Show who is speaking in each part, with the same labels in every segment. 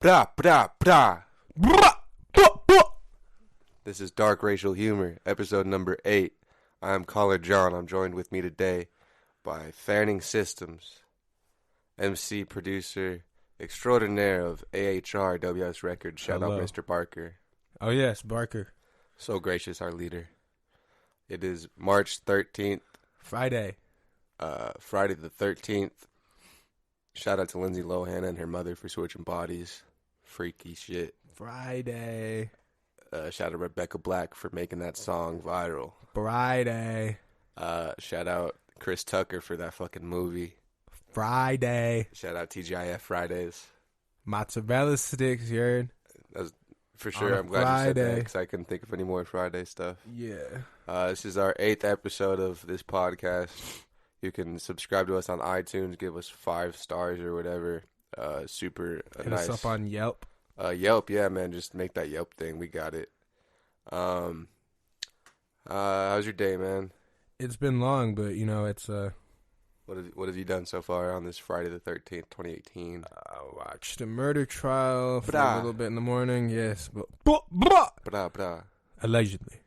Speaker 1: Bra, bra, bra. Bra, bra, bra. This is Dark Racial Humor, episode number 8. I am Caller John. I'm joined with me today by FanningSystems, MC, producer, extraordinaire of AHR WS Records. Shout out Mr. Barker.
Speaker 2: Oh, yes, Barker.
Speaker 1: So gracious, our leader. It is March 13th.
Speaker 2: Friday
Speaker 1: the 13th. Shout out to Lindsay Lohan and her mother for switching bodies. Freaky shit.
Speaker 2: Friday.
Speaker 1: Shout out to Rebecca Black for making that song viral.
Speaker 2: Friday.
Speaker 1: Shout out Chris Tucker for that fucking movie.
Speaker 2: Friday.
Speaker 1: Shout out TGIF Fridays.
Speaker 2: Mozzarella sticks, you heard?
Speaker 1: That's for sure. I'm glad you said that because I couldn't think of any more Friday stuff.
Speaker 2: Yeah.
Speaker 1: This is our 8th episode of this podcast. You can subscribe to us on iTunes, give us 5 stars or whatever. Super
Speaker 2: Hit
Speaker 1: nice.
Speaker 2: us up on Yelp.
Speaker 1: Yelp, yeah, man. Just make that Yelp thing. We got it. How's your day, man?
Speaker 2: It's been long, but you know it's
Speaker 1: What have you done so far on this Friday the 13th, 2018?
Speaker 2: I watched a murder trial for
Speaker 1: Bra.
Speaker 2: a little bit in the morning. Yes, but allegedly.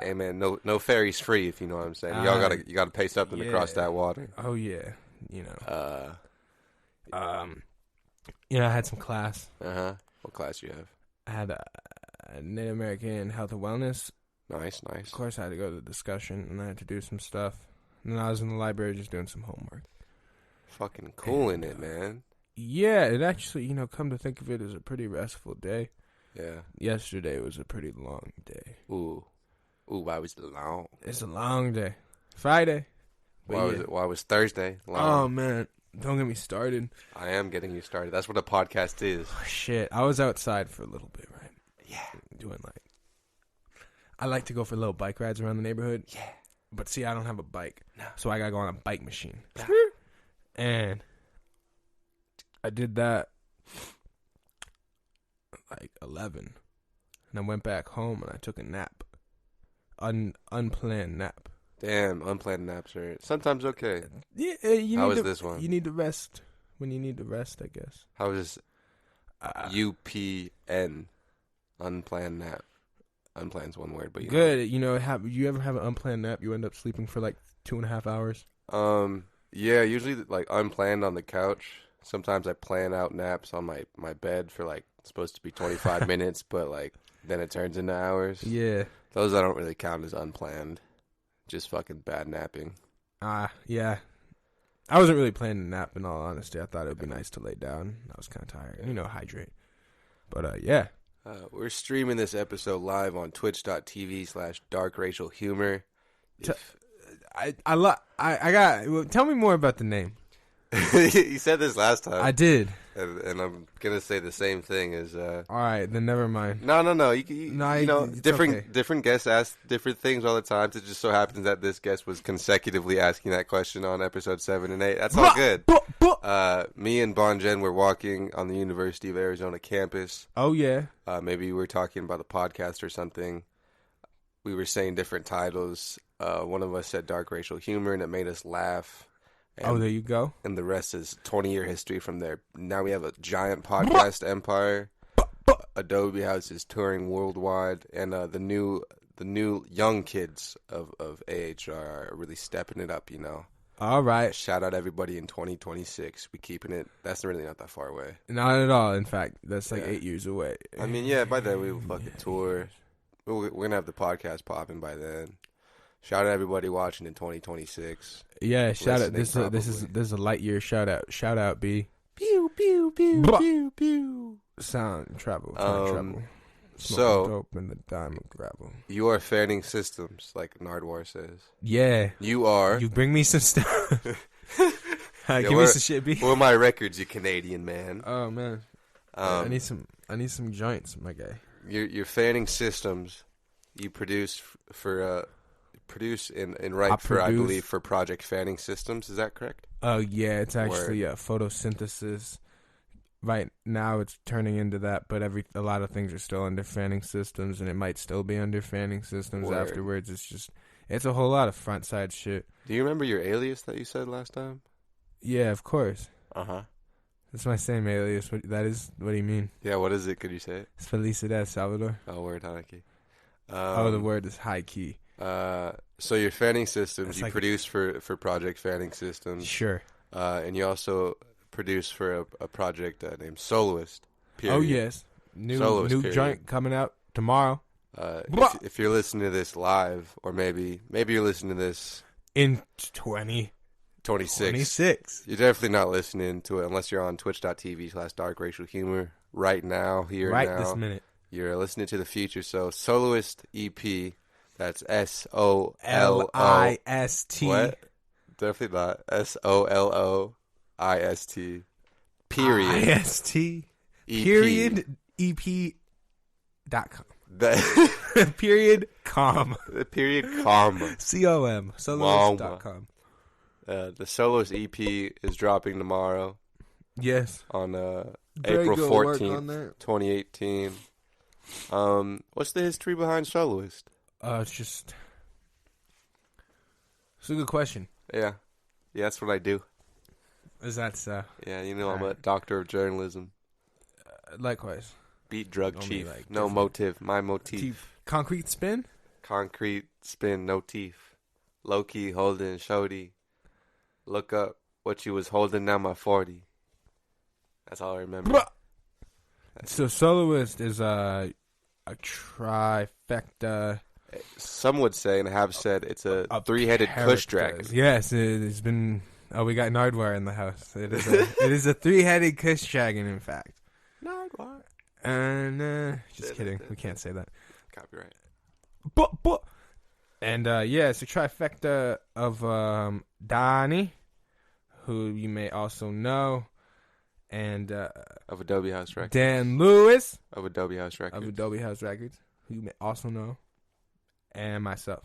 Speaker 1: Hey man, no ferries free if you know what I'm saying. You gotta pay something to cross that water.
Speaker 2: Oh yeah, you know. You know, I had some class.
Speaker 1: What class you have?
Speaker 2: I had a Native American health and wellness.
Speaker 1: Nice.
Speaker 2: Of course, I had to go to the discussion and I had to do some stuff. And then I was in the library just doing some homework.
Speaker 1: Fucking cool in it, man.
Speaker 2: Yeah, it actually, you know, come to think of it, is a pretty restful day.
Speaker 1: Yeah.
Speaker 2: Yesterday was a pretty long day.
Speaker 1: Ooh, why was it long?
Speaker 2: It's a long day. Friday.
Speaker 1: Why was Thursday long?
Speaker 2: Oh, man. Don't get me started.
Speaker 1: I am getting you started. That's what a podcast is.
Speaker 2: Oh, shit. I was outside for a little bit, right?
Speaker 1: Yeah.
Speaker 2: I like to go for little bike rides around the neighborhood.
Speaker 1: Yeah.
Speaker 2: But see, I don't have a bike.
Speaker 1: No.
Speaker 2: So I got to go on a bike machine.
Speaker 1: Yeah.
Speaker 2: And I did that like 11. And I went back home and I took a nap. Unplanned nap.
Speaker 1: Damn, unplanned naps are sometimes okay.
Speaker 2: Yeah,
Speaker 1: How was this one?
Speaker 2: You need to rest when you need to rest, I guess.
Speaker 1: How was UPN? Unplanned nap. Unplanned's one word, but
Speaker 2: good. You know, you ever have an unplanned nap? You end up sleeping for like 2.5 hours.
Speaker 1: Yeah, usually like unplanned on the couch. Sometimes I plan out naps on my bed for like supposed to be 25 minutes, but like then it turns into hours.
Speaker 2: Yeah,
Speaker 1: those I don't really count as unplanned. Just fucking bad napping.
Speaker 2: Yeah. I wasn't really planning to nap, in all honesty. I thought it would be nice to lay down. I was kind of tired. You know, hydrate. But, yeah.
Speaker 1: We're streaming this episode live on twitch.tv/darkracialhumor.
Speaker 2: Tell me more about the name.
Speaker 1: You said this last time.
Speaker 2: I did.
Speaker 1: And I'm going to say the same thing as...
Speaker 2: All right, then never mind.
Speaker 1: No. Different guests ask different things all the time. It just so happens that this guest was consecutively asking that question on episode 7 and 8. That's all good. Me and Bon Jen were walking on the University of Arizona campus.
Speaker 2: Oh, yeah.
Speaker 1: Maybe we were talking about a podcast or something. We were saying different titles. One of us said Dark Racial Humor, and it made us laugh. And,
Speaker 2: there you go.
Speaker 1: And the rest is 20-year history from there. Now we have a giant podcast empire. Adobe House is touring worldwide, and the new young kids of AHR are really stepping it up. You know.
Speaker 2: All right.
Speaker 1: Shout out everybody in 2026. We keeping it. That's really not that far away.
Speaker 2: Not at all. In fact, that's like 8 years away.
Speaker 1: I mean, yeah. By then we will fucking tour. We're gonna have the podcast popping by then. Shout out everybody watching in 2026.
Speaker 2: Yeah, shout out. This is a light year shout out. Shout out, B.
Speaker 1: Pew pew pew pew pew.
Speaker 2: Sound travel.
Speaker 1: So
Speaker 2: dope in the diamond gravel.
Speaker 1: You are FanningSystems, like Nardwar says.
Speaker 2: Yeah.
Speaker 1: You are.
Speaker 2: You bring me some stuff. Give me some shit, B.
Speaker 1: For my records, you Canadian man.
Speaker 2: Oh man. I need some joints, my guy.
Speaker 1: You're FanningSystems. You produce and write for, I believe, for Project FanningSystems. Is that correct?
Speaker 2: Oh, yeah. It's actually photosynthesis. Right now, it's turning into that, but a lot of things are still under FanningSystems, and it might still be under FanningSystems afterwards. It's a whole lot of front side shit.
Speaker 1: Do you remember your alias that you said last time?
Speaker 2: Yeah, of course. That's my same alias. What do you mean?
Speaker 1: Yeah, what is it? Could you say it?
Speaker 2: It's Felicidad Salvador.
Speaker 1: Oh, word, high key.
Speaker 2: The word is high key.
Speaker 1: So your FanningSystems,
Speaker 2: It's
Speaker 1: you
Speaker 2: like
Speaker 1: produce for Project FanningSystems.
Speaker 2: Sure.
Speaker 1: And you also produce for a project named Soloist. Period.
Speaker 2: Oh, yes. New
Speaker 1: period.
Speaker 2: joint coming out tomorrow.
Speaker 1: If you're listening to this live, or maybe you're listening to this
Speaker 2: in 2026.
Speaker 1: You're definitely not listening to it unless you're on twitch.tv/darkracialhumor right now, here
Speaker 2: right
Speaker 1: now.
Speaker 2: This minute.
Speaker 1: You're listening to the future. So Soloist EP, that's SOLOIST. What? Definitely not. SOLOIST. Period.
Speaker 2: IST. Period. EP.com. Period. Com.
Speaker 1: Period. Com.
Speaker 2: COM. Soloist.com.
Speaker 1: The Soloist EP is dropping tomorrow.
Speaker 2: Yes.
Speaker 1: On April 14th, 2018. What's the history behind Soloist?
Speaker 2: It's a good question.
Speaker 1: Yeah, that's what I do.
Speaker 2: Is that so?
Speaker 1: Yeah, I'm a doctor of journalism.
Speaker 2: Likewise.
Speaker 1: Beat drug chief. No motive. My motif.
Speaker 2: Concrete spin?
Speaker 1: Concrete spin, no teeth. Low key holding shorty. Look up what you was holding down my 40. That's all I remember.
Speaker 2: So Soloist is a trifecta.
Speaker 1: Some would say, and have said, it's a three-headed kush dragon.
Speaker 2: Yes, it's been. Oh, we got Nardwar in the house. It is a three-headed kush dragon, in fact.
Speaker 1: Nardwar.
Speaker 2: And just kidding. We can't say that.
Speaker 1: Copyright.
Speaker 2: But. And it's a trifecta of Donnie, who you may also know, and
Speaker 1: of Adobe House Records.
Speaker 2: Dan Lewis
Speaker 1: of Adobe House Records.
Speaker 2: Who you may also know, and myself.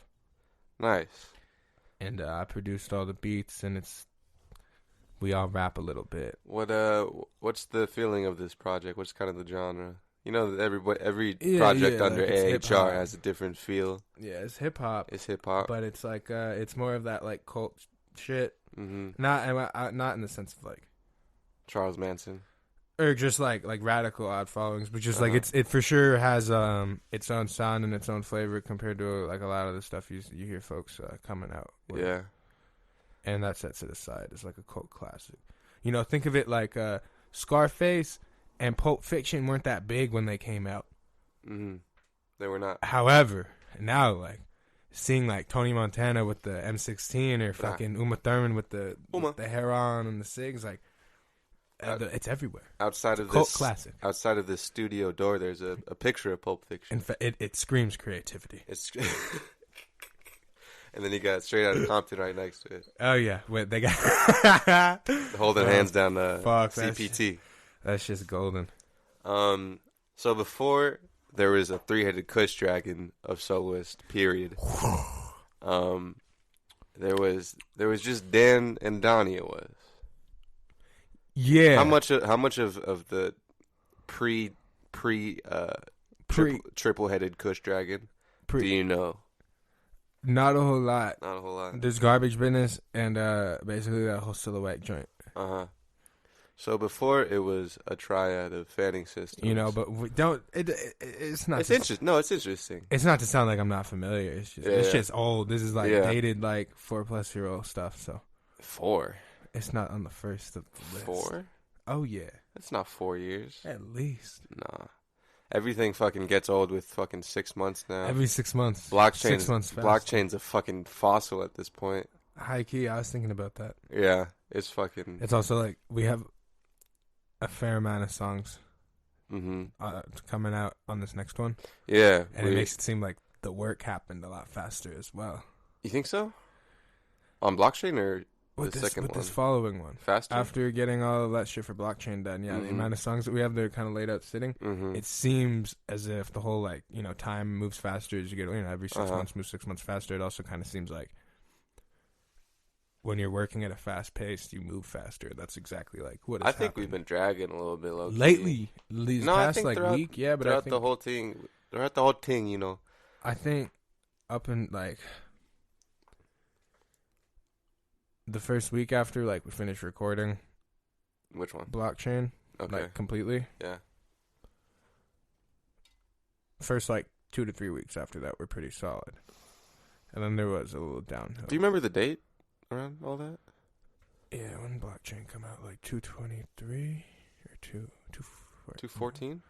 Speaker 1: Nice. And
Speaker 2: I produced all the beats, and we all rap a little bit.
Speaker 1: What's the feeling of this project? What's kind of the genre? Every project under AHR has a different feel.
Speaker 2: Yeah, it's hip hop. But it's like it's more of that like cult shit.
Speaker 1: Mm-hmm.
Speaker 2: Not in the sense of like
Speaker 1: Charles Manson,
Speaker 2: or just like radical odd followings, but just like it for sure has its own sound and its own flavor compared to like a lot of the stuff you hear folks coming out with.
Speaker 1: Yeah,
Speaker 2: and that sets it aside as like a cult classic. Think of it like Scarface and Pulp Fiction weren't that big when they came out.
Speaker 1: Mm-hmm. They were not.
Speaker 2: However, now like seeing like Tony Montana with the M16 or fucking Uma Thurman with the hair on and the cigs, like it's everywhere.
Speaker 1: Outside of
Speaker 2: cult
Speaker 1: this
Speaker 2: classic.
Speaker 1: Outside of this studio door, there's a picture of Pulp Fiction.
Speaker 2: In fact, it screams creativity.
Speaker 1: And then you got Straight Outta Compton right next to it.
Speaker 2: Oh yeah, wait, they got
Speaker 1: holding hands down CPT.
Speaker 2: That's just golden.
Speaker 1: So before there was a three-headed kush dragon of Soloist, period. There was just Dan and Donnie. It was.
Speaker 2: Yeah.
Speaker 1: How much of the triple-headed kush dragon do you know?
Speaker 2: Not a whole lot.
Speaker 1: Not a whole lot.
Speaker 2: There's Garbage Business and basically that whole Silhouette joint.
Speaker 1: So before it was a triad of FanningSystems.
Speaker 2: But we don't. It's not.
Speaker 1: It's interesting. No, it's interesting.
Speaker 2: It's not to sound like I'm not familiar. It's just it's just old. This is like dated like 4+ year old stuff. So
Speaker 1: 4.
Speaker 2: It's not on the first of the list.
Speaker 1: 4?
Speaker 2: Oh yeah.
Speaker 1: It's not 4 years.
Speaker 2: At least.
Speaker 1: Nah. Everything fucking gets old with fucking 6 months now.
Speaker 2: Every 6 months.
Speaker 1: 6 months fast. Blockchain's a fucking fossil at this point.
Speaker 2: High key, I was thinking about that.
Speaker 1: Yeah, it's fucking.
Speaker 2: It's also like we have a fair amount of songs coming out on this next one.
Speaker 1: Yeah.
Speaker 2: And it makes it seem like the work happened a lot faster as well.
Speaker 1: You think so? On blockchain or the second one?
Speaker 2: This following one.
Speaker 1: Faster?
Speaker 2: After getting all of that shit for blockchain done, the amount of songs that we have that are kind of laid out sitting, it seems as if the whole time moves faster as you get, every 6 months moves 6 months faster. It also kind of seems like when you're working at a fast pace, you move faster. That's exactly like what
Speaker 1: I think we've been dragging a little bit
Speaker 2: lately. These past week, yeah, but I think
Speaker 1: the whole thing. Throughout the whole thing,
Speaker 2: I think up in the first week after we finished recording,
Speaker 1: Which one?
Speaker 2: Blockchain.
Speaker 1: Okay.
Speaker 2: Like, completely.
Speaker 1: Yeah.
Speaker 2: First, 2 to 3 weeks after that were pretty solid. And then there was a little downhill.
Speaker 1: Do you remember the date around all that?
Speaker 2: Yeah, when blockchain come out, 223 or
Speaker 1: 214?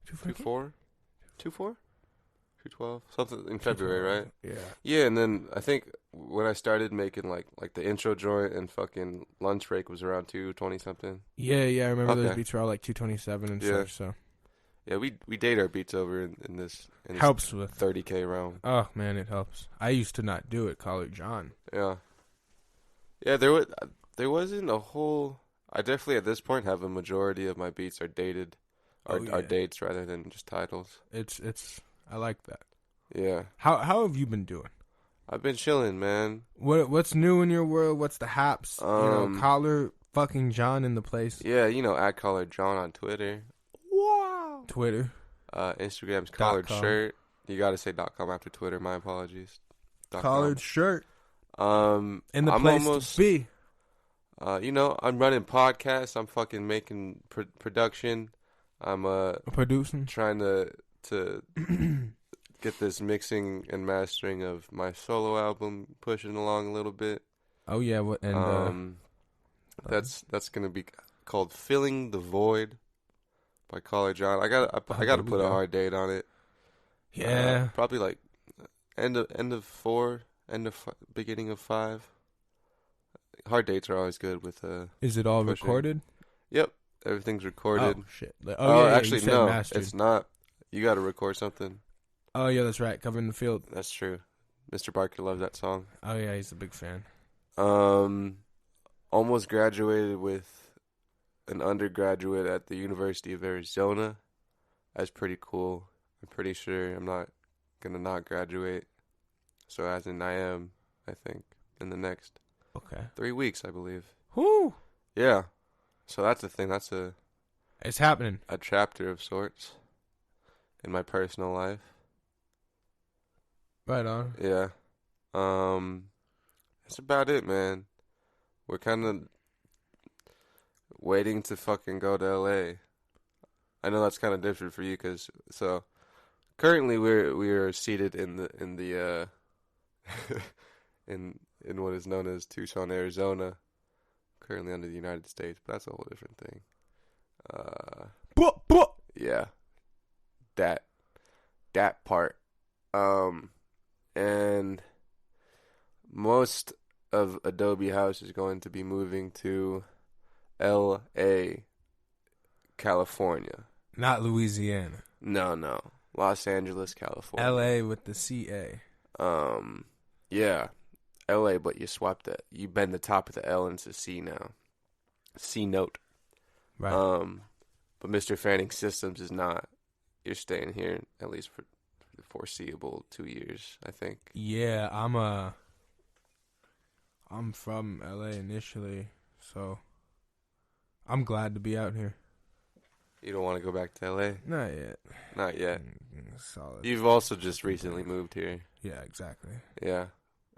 Speaker 2: 214?
Speaker 1: 212? Something in February, right?
Speaker 2: Yeah.
Speaker 1: Yeah, and then I think when I started making like the intro joint and fucking lunch break was around 220 something.
Speaker 2: Yeah, I remember those beats were all 227 and such, so.
Speaker 1: Yeah, we date our beats over in this
Speaker 2: helps with
Speaker 1: 30K realm.
Speaker 2: Oh man, it helps. I used to not do it, Caller John.
Speaker 1: Yeah. Yeah, there wasn't a whole. I definitely at this point have a majority of my beats are dated, are dates rather than just titles.
Speaker 2: It's I like that.
Speaker 1: Yeah.
Speaker 2: How have you been doing?
Speaker 1: I've been chilling, man.
Speaker 2: What's new in your world? What's the haps? Caller fucking John in the place.
Speaker 1: Yeah, at Caller John on Twitter. Wow.
Speaker 2: Twitter.
Speaker 1: Instagram's Collared Shirt. You gotta say .com after Twitter. My apologies.
Speaker 2: Collared Shirt.
Speaker 1: In
Speaker 2: the place to be.
Speaker 1: I'm running podcasts. I'm fucking making production. I'm
Speaker 2: producing.
Speaker 1: Trying to get this mixing and mastering of my solo album pushing along a little bit.
Speaker 2: Oh yeah,
Speaker 1: that's gonna be called "Filling the Void" by Caller John. I gotta put a hard date on it.
Speaker 2: Yeah,
Speaker 1: probably end of 4, beginning of 5. Hard dates are always good with
Speaker 2: Is it all
Speaker 1: pushing.
Speaker 2: Recorded?
Speaker 1: Yep, everything's recorded.
Speaker 2: Oh shit!
Speaker 1: Actually no,
Speaker 2: mastered.
Speaker 1: It's not. You got to record something.
Speaker 2: Oh yeah, that's right. Covering the Field.
Speaker 1: That's true. Mr. Barker loves that song.
Speaker 2: Oh yeah, he's a big fan.
Speaker 1: Almost graduated with an undergraduate at the University of Arizona. That's pretty cool. I'm pretty sure I'm not gonna not graduate. So as in I am, I think, in the next 3 weeks, I believe.
Speaker 2: Whoo!
Speaker 1: Yeah. So that's a thing.
Speaker 2: It's happening.
Speaker 1: A chapter of sorts in my personal life.
Speaker 2: Right on.
Speaker 1: Yeah. That's about it, man. We're kind of waiting to fucking go to LA. I know that's kind of different for you, so currently we are seated in the in what is known as Tucson, Arizona. Currently under the United States, but that's a whole different thing. Yeah, that part. And most of Adobe House is going to be moving to L.A., California.
Speaker 2: Not Louisiana.
Speaker 1: No. Los Angeles, California.
Speaker 2: L.A. with the C.A.
Speaker 1: Yeah. L.A., but you swap that. You bend the top of the L into C now. C note.
Speaker 2: Right.
Speaker 1: But Mr. FanningSystems is not. You're staying here at least for the foreseeable 2 years, I think.
Speaker 2: Yeah, I'm from LA initially, so I'm glad to be out here.
Speaker 1: You don't want to go back to LA?
Speaker 2: Not yet.
Speaker 1: Not yet.
Speaker 2: Solid.
Speaker 1: You've also just recently moved here.
Speaker 2: Yeah, exactly.
Speaker 1: Yeah.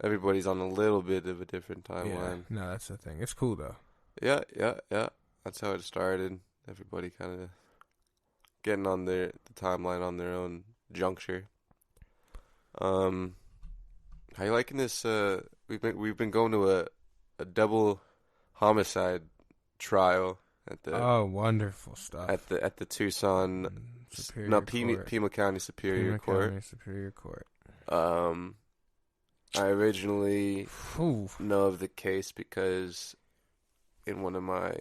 Speaker 1: Everybody's on a little bit of a different timeline.
Speaker 2: Yeah. No, that's the thing. It's cool though.
Speaker 1: Yeah. That's how it started. Everybody kind of getting on the timeline on their own juncture. How you liking this? We've been going to a double homicide trial at the
Speaker 2: wonderful stuff
Speaker 1: at the Tucson Pima County Superior Court. I originally know of the case because in one of my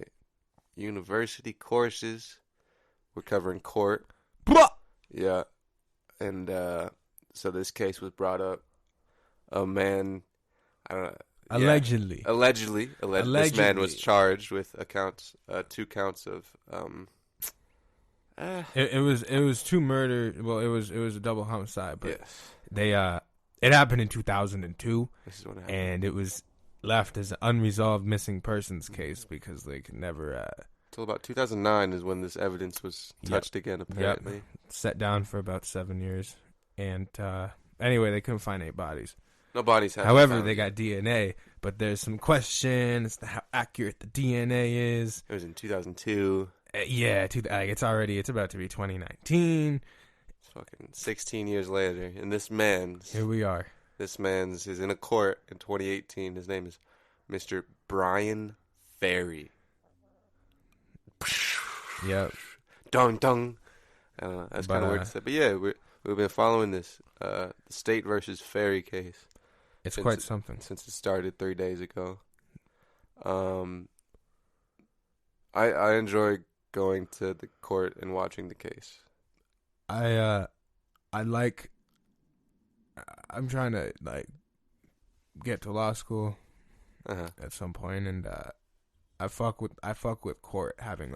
Speaker 1: university courses we're covering court. Yeah, and so this case was brought up. A man, I don't know.
Speaker 2: Allegedly.
Speaker 1: This man was charged with 2 counts of.
Speaker 2: It was 2 murder. Well, it was a double homicide, but
Speaker 1: yes.
Speaker 2: It happened in 2002.
Speaker 1: This is what happened.
Speaker 2: And it was left as an unresolved missing persons case because they could never.
Speaker 1: Till about 2009 is when this evidence was touched again. Apparently,
Speaker 2: set down for about 7 years, and anyway, they couldn't find any bodies.
Speaker 1: No bodies.
Speaker 2: However, they got DNA, but there's some questions how accurate the DNA is.
Speaker 1: It was in 2002.
Speaker 2: It's about to be 2019.
Speaker 1: It's fucking 16 years later, and this man's...
Speaker 2: Here we are.
Speaker 1: This man's is in a court in 2018. His name is Mr. Brian Ferry.
Speaker 2: Yep.
Speaker 1: Dun dun. I don't know. That's kind of weird to say. But yeah, we've been following this State versus Ferry case.
Speaker 2: It's quite something.
Speaker 1: Since it started 3 days ago. I enjoy going to the court and watching the case.
Speaker 2: I'm trying to get to law school at some point, and I fuck with court, having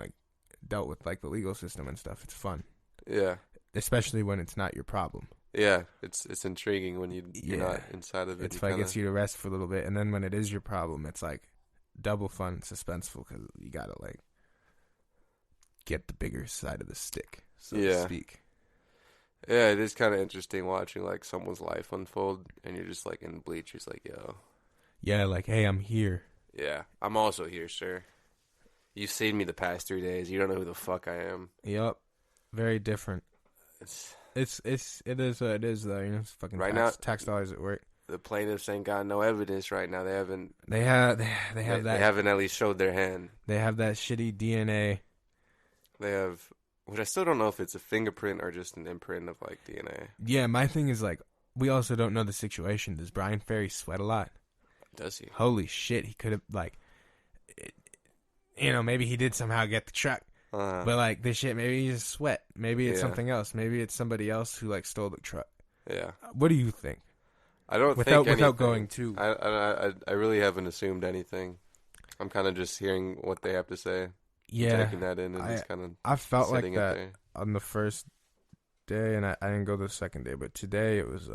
Speaker 2: dealt with the legal system and stuff. It's fun.
Speaker 1: Yeah.
Speaker 2: Especially when it's not your problem.
Speaker 1: Yeah, it's intriguing when you're not inside of it.
Speaker 2: It's gets you to rest for a little bit, and then when it is your problem, it's double fun and suspenseful because you gotta get the bigger side of the stick, so to speak.
Speaker 1: Yeah, it is kind of interesting watching someone's life unfold, and you're just in the bleachers, yo.
Speaker 2: Yeah, hey, I'm here.
Speaker 1: Yeah, I'm also here, sir. You've seen me the past 3 days. You don't know who the fuck I am.
Speaker 2: Yep, very different. It is what it is though. It's fucking
Speaker 1: right now,
Speaker 2: tax dollars at work.
Speaker 1: The plaintiffs ain't got no evidence right now. They haven't.
Speaker 2: They haven't
Speaker 1: at least showed their hand.
Speaker 2: They have that shitty DNA.
Speaker 1: They have, which I still don't know if it's a fingerprint or just an imprint of DNA.
Speaker 2: Yeah, my thing is we also don't know the situation. Does Brian Ferry sweat a lot?
Speaker 1: Does he?
Speaker 2: Holy shit, he could have maybe he did somehow get the truck. But this shit, maybe he just sweat. Maybe it's something else. Maybe it's somebody else who stole the truck.
Speaker 1: Yeah.
Speaker 2: What do you think?
Speaker 1: I don't think anything.
Speaker 2: Without going too.
Speaker 1: I really haven't assumed anything. I'm kind of just hearing what they have to say.
Speaker 2: Yeah.
Speaker 1: Taking that in and just kind of.
Speaker 2: I felt like that on the first day, and I didn't go the second day, but today it was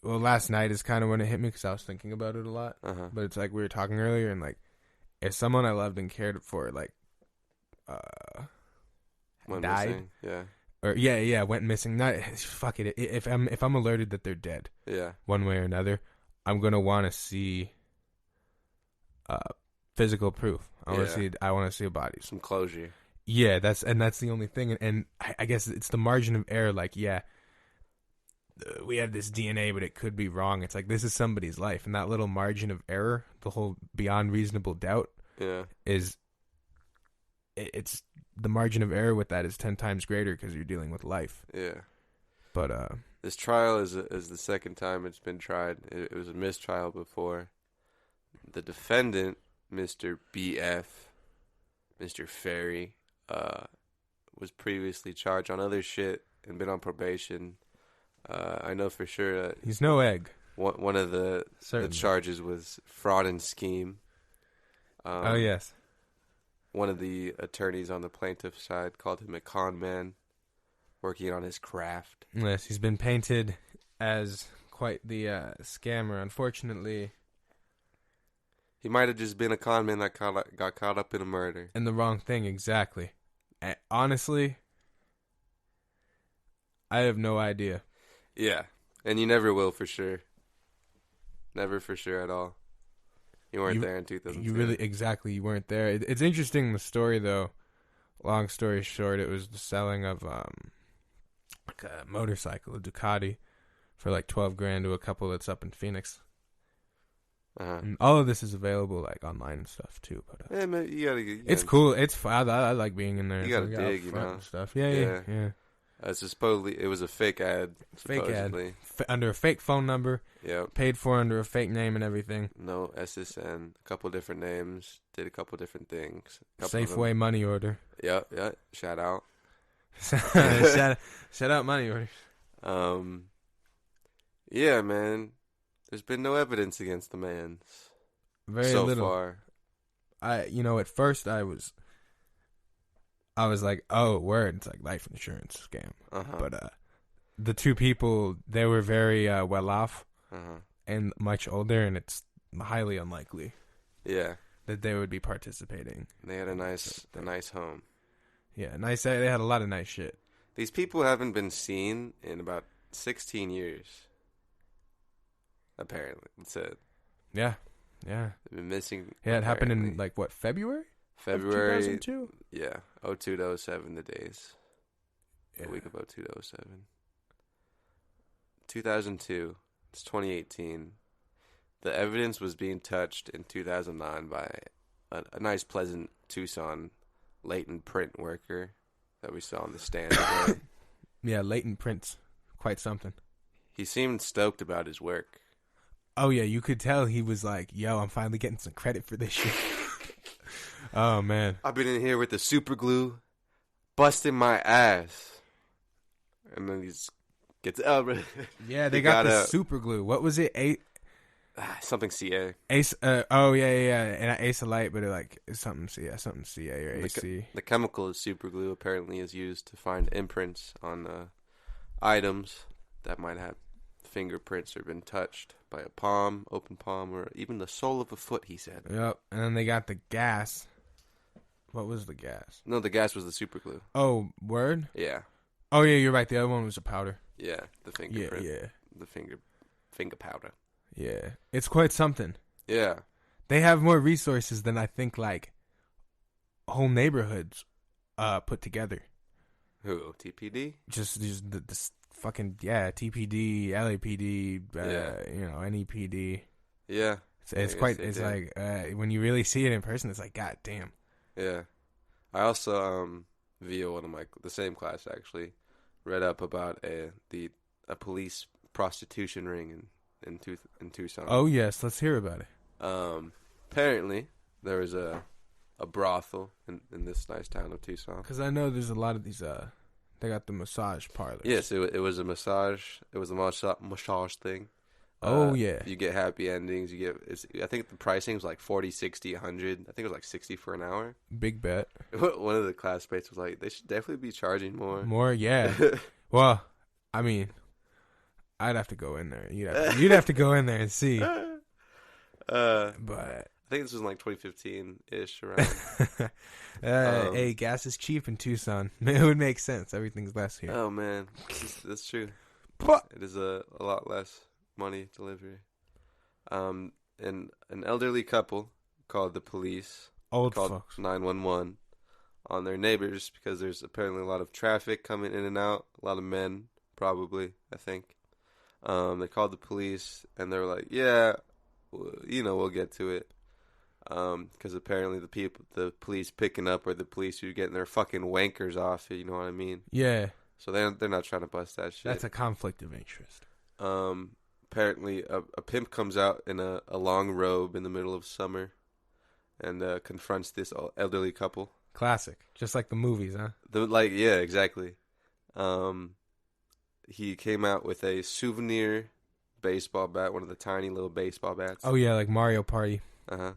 Speaker 2: last night is kind of when it hit me because I was thinking about it a lot. But it's we were talking earlier, and if someone I loved and cared for
Speaker 1: went
Speaker 2: died,
Speaker 1: missing. Yeah,
Speaker 2: or went missing. Not fuck it. If I'm alerted that they're dead, one way or another, I'm gonna want to see physical proof. I want to see a body,
Speaker 1: some closure.
Speaker 2: Yeah, that's the only thing, and I guess it's the margin of error. We have this DNA, but it could be wrong. It's this is somebody's life, and that little margin of error, the whole beyond reasonable doubt, it's the margin of error with that is 10 times greater because you're dealing with life.
Speaker 1: Yeah,
Speaker 2: but
Speaker 1: this trial is the second time it's been tried. It was a mistrial before. The defendant, Mr. BF, Mr. Ferry, was previously charged on other shit and been on probation. I know for sure that
Speaker 2: he's no egg.
Speaker 1: One of the charges was fraud and scheme.
Speaker 2: Oh yes.
Speaker 1: One of the attorneys on the plaintiff's side called him a con man, working on his craft.
Speaker 2: Yes, he's been painted as quite the scammer. Unfortunately,
Speaker 1: he might have just been a con man that got caught up in a murder.
Speaker 2: And the wrong thing, exactly. Honestly, I have no idea.
Speaker 1: Yeah, and you never will for sure. Never for sure at all. You weren't there in 2002.
Speaker 2: You weren't there. It's interesting, the story, though. Long story short, it was the selling of a motorcycle, a Ducati, for $12,000 to a couple that's up in Phoenix. And all of this is available online and stuff too. But
Speaker 1: man,
Speaker 2: it's cool. It's fun. I like being in there.
Speaker 1: You gotta dig,
Speaker 2: stuff. Yeah.
Speaker 1: Supposedly, it was a fake ad.
Speaker 2: Under a fake phone number.
Speaker 1: Yeah.
Speaker 2: Paid for under a fake name and everything.
Speaker 1: No SSN. A couple different names. Did a couple different things.
Speaker 2: Safeway money order.
Speaker 1: Yeah. Shout out.
Speaker 2: shout out money orders.
Speaker 1: Yeah, man. There's been no evidence against the man.
Speaker 2: Very
Speaker 1: so
Speaker 2: little.
Speaker 1: far.
Speaker 2: At first I was like, oh, word, it's life insurance scam. But the two people, they were very well off and much older, and it's highly unlikely.
Speaker 1: Yeah.
Speaker 2: That they would be participating.
Speaker 1: They had a nice home.
Speaker 2: Yeah, nice. They had a lot of nice shit.
Speaker 1: These people haven't been seen in about 16 years. Apparently, it said.
Speaker 2: Yeah. Yeah.
Speaker 1: They've been missing.
Speaker 2: Yeah, it happened in, like, what, February?
Speaker 1: February.
Speaker 2: 2002?
Speaker 1: Yeah. 02 to 07, the days.
Speaker 2: Yeah.
Speaker 1: The week of 02 to 07. 2002. It's 2018. The evidence was being touched in 2009 by a nice, pleasant Tucson latent print worker that we saw on the stand today.
Speaker 2: Yeah, latent prints. Quite something.
Speaker 1: He seemed stoked about his work.
Speaker 2: Oh, yeah, you could tell he was like, yo, I'm finally getting some credit for this shit. Oh, man.
Speaker 1: I've been in here with the super glue, busting my ass. And then he gets up.
Speaker 2: Yeah, they got the super glue. What was it?
Speaker 1: Something CA.
Speaker 2: Ace. Oh, yeah. And Ace of Light, but it's something CA, something CA or AC.
Speaker 1: The chemical is super glue apparently is used to find imprints on items that might have fingerprints or been touched by a palm, open palm, or even the sole of a foot, he said.
Speaker 2: Yep. And then they got the gas. What was the gas?
Speaker 1: No, the gas was the super glue.
Speaker 2: Oh, word?
Speaker 1: Yeah.
Speaker 2: Oh, yeah, you're right. The other one was a powder.
Speaker 1: Yeah, the fingerprint.
Speaker 2: Yeah.
Speaker 1: The finger powder.
Speaker 2: Yeah. It's quite something.
Speaker 1: Yeah.
Speaker 2: They have more resources than I think, like, whole neighborhoods put together.
Speaker 1: Who? TPD?
Speaker 2: Just the fucking, TPD, LAPD, NEPD.
Speaker 1: Yeah.
Speaker 2: It's quite, it's like, when you really see it in person, it's like, god damn.
Speaker 1: Yeah. I also, via one of the same class actually, read up about a police prostitution ring in Tucson.
Speaker 2: Oh, yes. Let's hear about it.
Speaker 1: Apparently, there was a brothel in this nice town of Tucson.
Speaker 2: Because I know there's a lot of these, they got the massage parlors.
Speaker 1: Yes, it was a massage. It was a massage thing.
Speaker 2: Oh, yeah.
Speaker 1: You get happy endings. I think the pricing was like 40, 60, 100. I think it was like 60 for an hour.
Speaker 2: Big bet.
Speaker 1: One of the classmates was like, they should definitely be charging more.
Speaker 2: More, yeah. Well, I mean, I'd have to go in there. You'd have to go in there and see. But
Speaker 1: I think this was in like 2015-ish around.
Speaker 2: Hey, gas is cheap in Tucson. It would make sense. Everything's less here.
Speaker 1: Oh, man. That's true. It is a lot less money to live here. And an elderly couple called the police.
Speaker 2: Called
Speaker 1: folks. 911 on their neighbors because there's apparently a lot of traffic coming in and out. A lot of men, probably, I think. They called the police and they were like, yeah, we'll get to it. Because apparently the police picking up are the police who are getting their fucking wankers off, you know what I mean?
Speaker 2: Yeah.
Speaker 1: So they're not trying to bust that shit.
Speaker 2: That's a conflict of interest.
Speaker 1: Apparently a pimp comes out in a long robe in the middle of summer and confronts this elderly couple.
Speaker 2: Classic. Just like the movies, huh?
Speaker 1: Yeah, exactly. He came out with a souvenir baseball bat, one of the tiny little baseball bats.
Speaker 2: Oh, yeah, like Mario Party.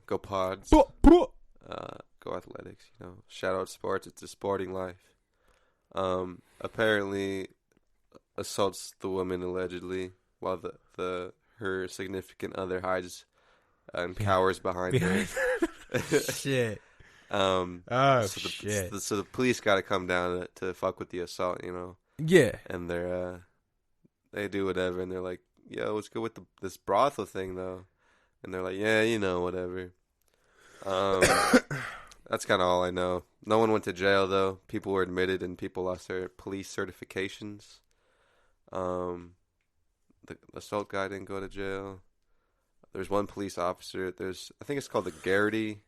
Speaker 1: Go Pods. Go Athletics, Shout out sports. It's a sporting life. Apparently assaults the woman allegedly while her significant other hides and cowers behind her.
Speaker 2: Shit.
Speaker 1: Shit. So the police got to come down to fuck with the assault,
Speaker 2: Yeah.
Speaker 1: And they do whatever, and they're like, yo, let's go with this brothel thing, though. And they're like, yeah, whatever. That's kind of all I know. No one went to jail, though. People were admitted, and people lost their police certifications. The assault guy didn't go to jail. There's one police officer. I think it's called the Garrity.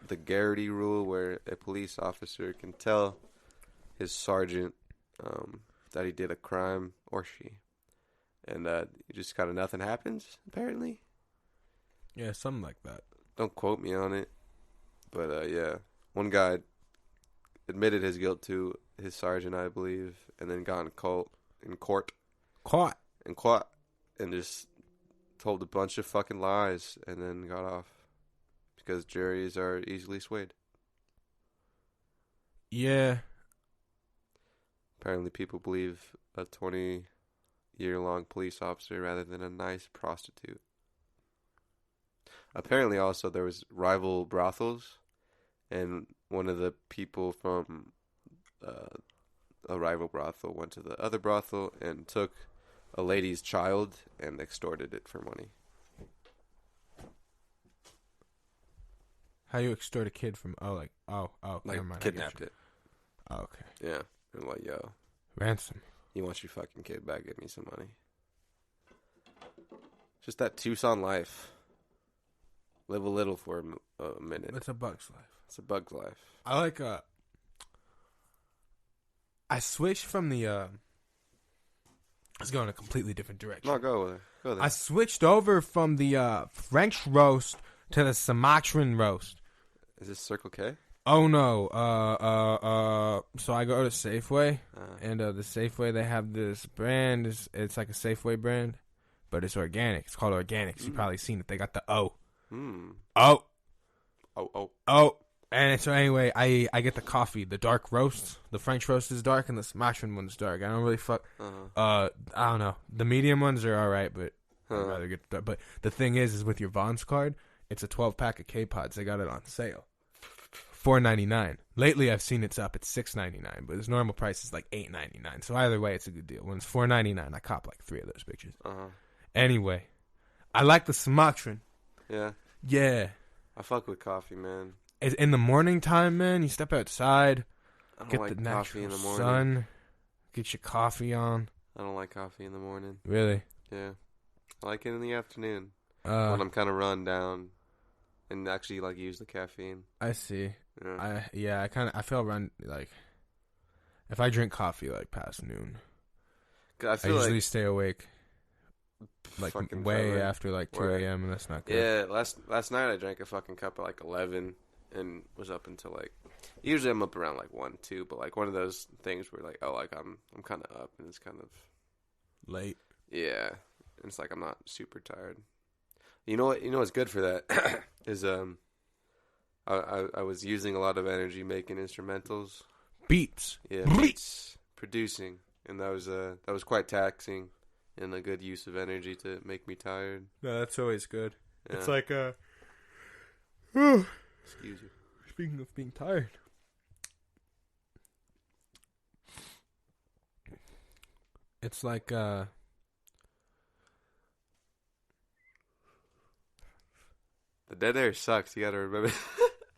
Speaker 1: The Garrity rule, where a police officer can tell his sergeant that he did a crime, or she. And you just kind of nothing happens, apparently.
Speaker 2: Yeah, something like that.
Speaker 1: Don't quote me on it. But, yeah. One guy admitted his guilt to his sergeant, I believe, and then got in court.
Speaker 2: Caught.
Speaker 1: And just told a bunch of fucking lies and then got off. Because juries are easily swayed.
Speaker 2: Yeah.
Speaker 1: Apparently people believe a 20-year-long police officer rather than a nice prostitute. Apparently also there was rival brothels, and one of the people from a rival brothel went to the other brothel and took a lady's child and extorted it for money.
Speaker 2: How you extort a kid from?
Speaker 1: Like
Speaker 2: never mind,
Speaker 1: kidnapped it.
Speaker 2: Oh, okay.
Speaker 1: Yeah, and like, yo,
Speaker 2: ransom.
Speaker 1: You want your fucking kid back? Give me some money. Just that Tucson life. Live a little for a minute.
Speaker 2: It's a bug's life.
Speaker 1: It's a bug's life.
Speaker 2: I like I switched from the let's go in a completely different direction.
Speaker 1: No, go there.
Speaker 2: I switched over from the French roast to the Sumatran roast.
Speaker 1: Is this Circle K?
Speaker 2: Oh no. So I go to Safeway, and the Safeway, they have this brand. It's like a Safeway brand, but it's organic. It's called Organics. You've probably seen it. They got the O. Oh. And so anyway, I get the coffee, the dark roast. The French roast is dark, and the Sumatran one's dark. I don't really I don't know. The medium ones are all right, but I'd rather get the dark. But the thing is with your Vons card, it's a 12-pack of K-Pods. They got it on sale. $4.99. Lately, I've seen it's up at $6.99, but its normal price is like $8.99. So either way, it's a good deal. When it's $4.99, I cop like 3 of those bitches. Anyway, I like the Sumatran.
Speaker 1: Yeah.
Speaker 2: Yeah.
Speaker 1: I fuck with coffee, man.
Speaker 2: In the morning time, man, you step outside,
Speaker 1: get the natural
Speaker 2: in the sun, get your coffee on.
Speaker 1: I don't like coffee in the morning.
Speaker 2: Really?
Speaker 1: Yeah. I like it in the afternoon when I'm kind of run down and actually like use the caffeine.
Speaker 2: I see.
Speaker 1: Yeah.
Speaker 2: I feel run like if I drink coffee like past noon. I usually stay awake like way forever. After like 2 a.m. and that's not good.
Speaker 1: Yeah, last night I drank a fucking cup at like 11 and was up until like, usually I'm up around like 1, 2, but like one of those things where like, oh, like I'm kind of up and it's kind of
Speaker 2: late.
Speaker 1: Yeah, and it's like I'm not super tired. You know what's good for that is I was using a lot of energy making instrumentals,
Speaker 2: beats,
Speaker 1: beats, producing, and that was quite taxing and a good use of energy to make me tired.
Speaker 2: No, that's always good.
Speaker 1: Yeah.
Speaker 2: It's like
Speaker 1: excuse you.
Speaker 2: Speaking of being tired, it's like the
Speaker 1: dead air sucks. You gotta remember.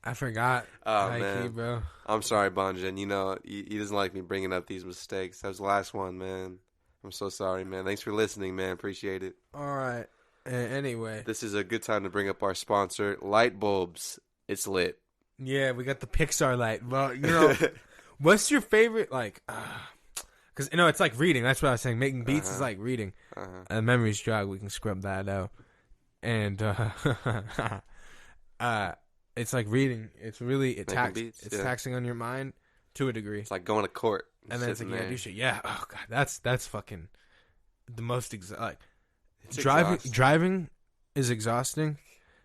Speaker 2: I forgot.
Speaker 1: Oh man,
Speaker 2: bro.
Speaker 1: I'm sorry, Bonjen. You know he doesn't like me bringing up these mistakes. That was the last one, man. I'm so sorry, man. Thanks for listening, man. Appreciate it.
Speaker 2: All right. Anyway,
Speaker 1: this is a good time to bring up our sponsor, Light Bulbs. It's lit.
Speaker 2: Yeah, we got the Pixar light. Well, you know, what's your favorite like? Because it's like reading. That's what I was saying. Making beats is like reading. Memories jog. We can scrub that out. And it's like reading. It's really taxing on your mind to a degree.
Speaker 1: It's like going to court.
Speaker 2: And then it's like, yeah, do shit. Yeah. Oh god, that's fucking the most driving is exhausting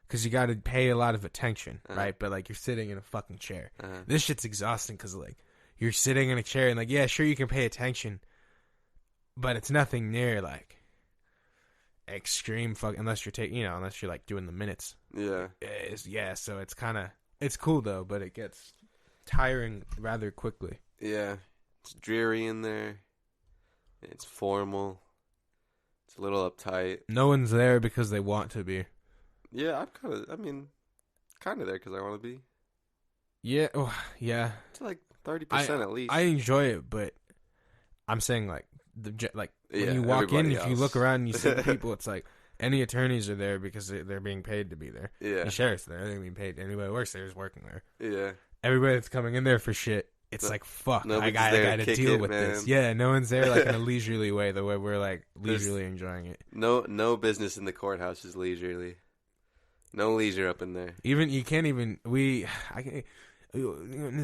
Speaker 2: because you got to pay a lot of attention, right? But like you're sitting in a fucking chair. This shit's exhausting because like you're sitting in a chair and like yeah, sure you can pay attention, but it's nothing near like extreme fuck unless you're like doing the minutes.
Speaker 1: Yeah.
Speaker 2: So it's cool though, but it gets tiring rather quickly.
Speaker 1: Yeah. It's dreary in there. It's formal. It's a little uptight.
Speaker 2: No one's there because they want to be.
Speaker 1: Yeah, I'm kind of there because I want to be.
Speaker 2: Yeah, yeah.
Speaker 1: It's like 30% at least.
Speaker 2: I enjoy it, but I'm saying like when you walk in, if you look around and you see the people, it's like any attorneys are there because they're being paid to be there.
Speaker 1: Yeah.
Speaker 2: The sheriff's there, they're being paid. Anybody who works there is working there.
Speaker 1: Yeah.
Speaker 2: Everybody that's coming in there for shit. It's like, fuck, I gotta deal with this. Yeah, no one's there like in a leisurely way, the way we're like leisurely enjoying it.
Speaker 1: No business in the courthouse is leisurely. No leisure up in there.
Speaker 2: Even, you can't even,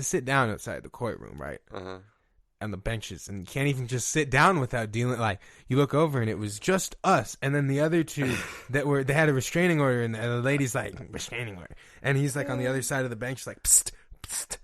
Speaker 2: sit down outside the courtroom, right? On the benches, and you can't even just sit down without dealing, like, you look over and it was just us, and then the other two they had a restraining order, and the lady's like, restraining order, and he's like on the other side of the bench, like, psst, psst.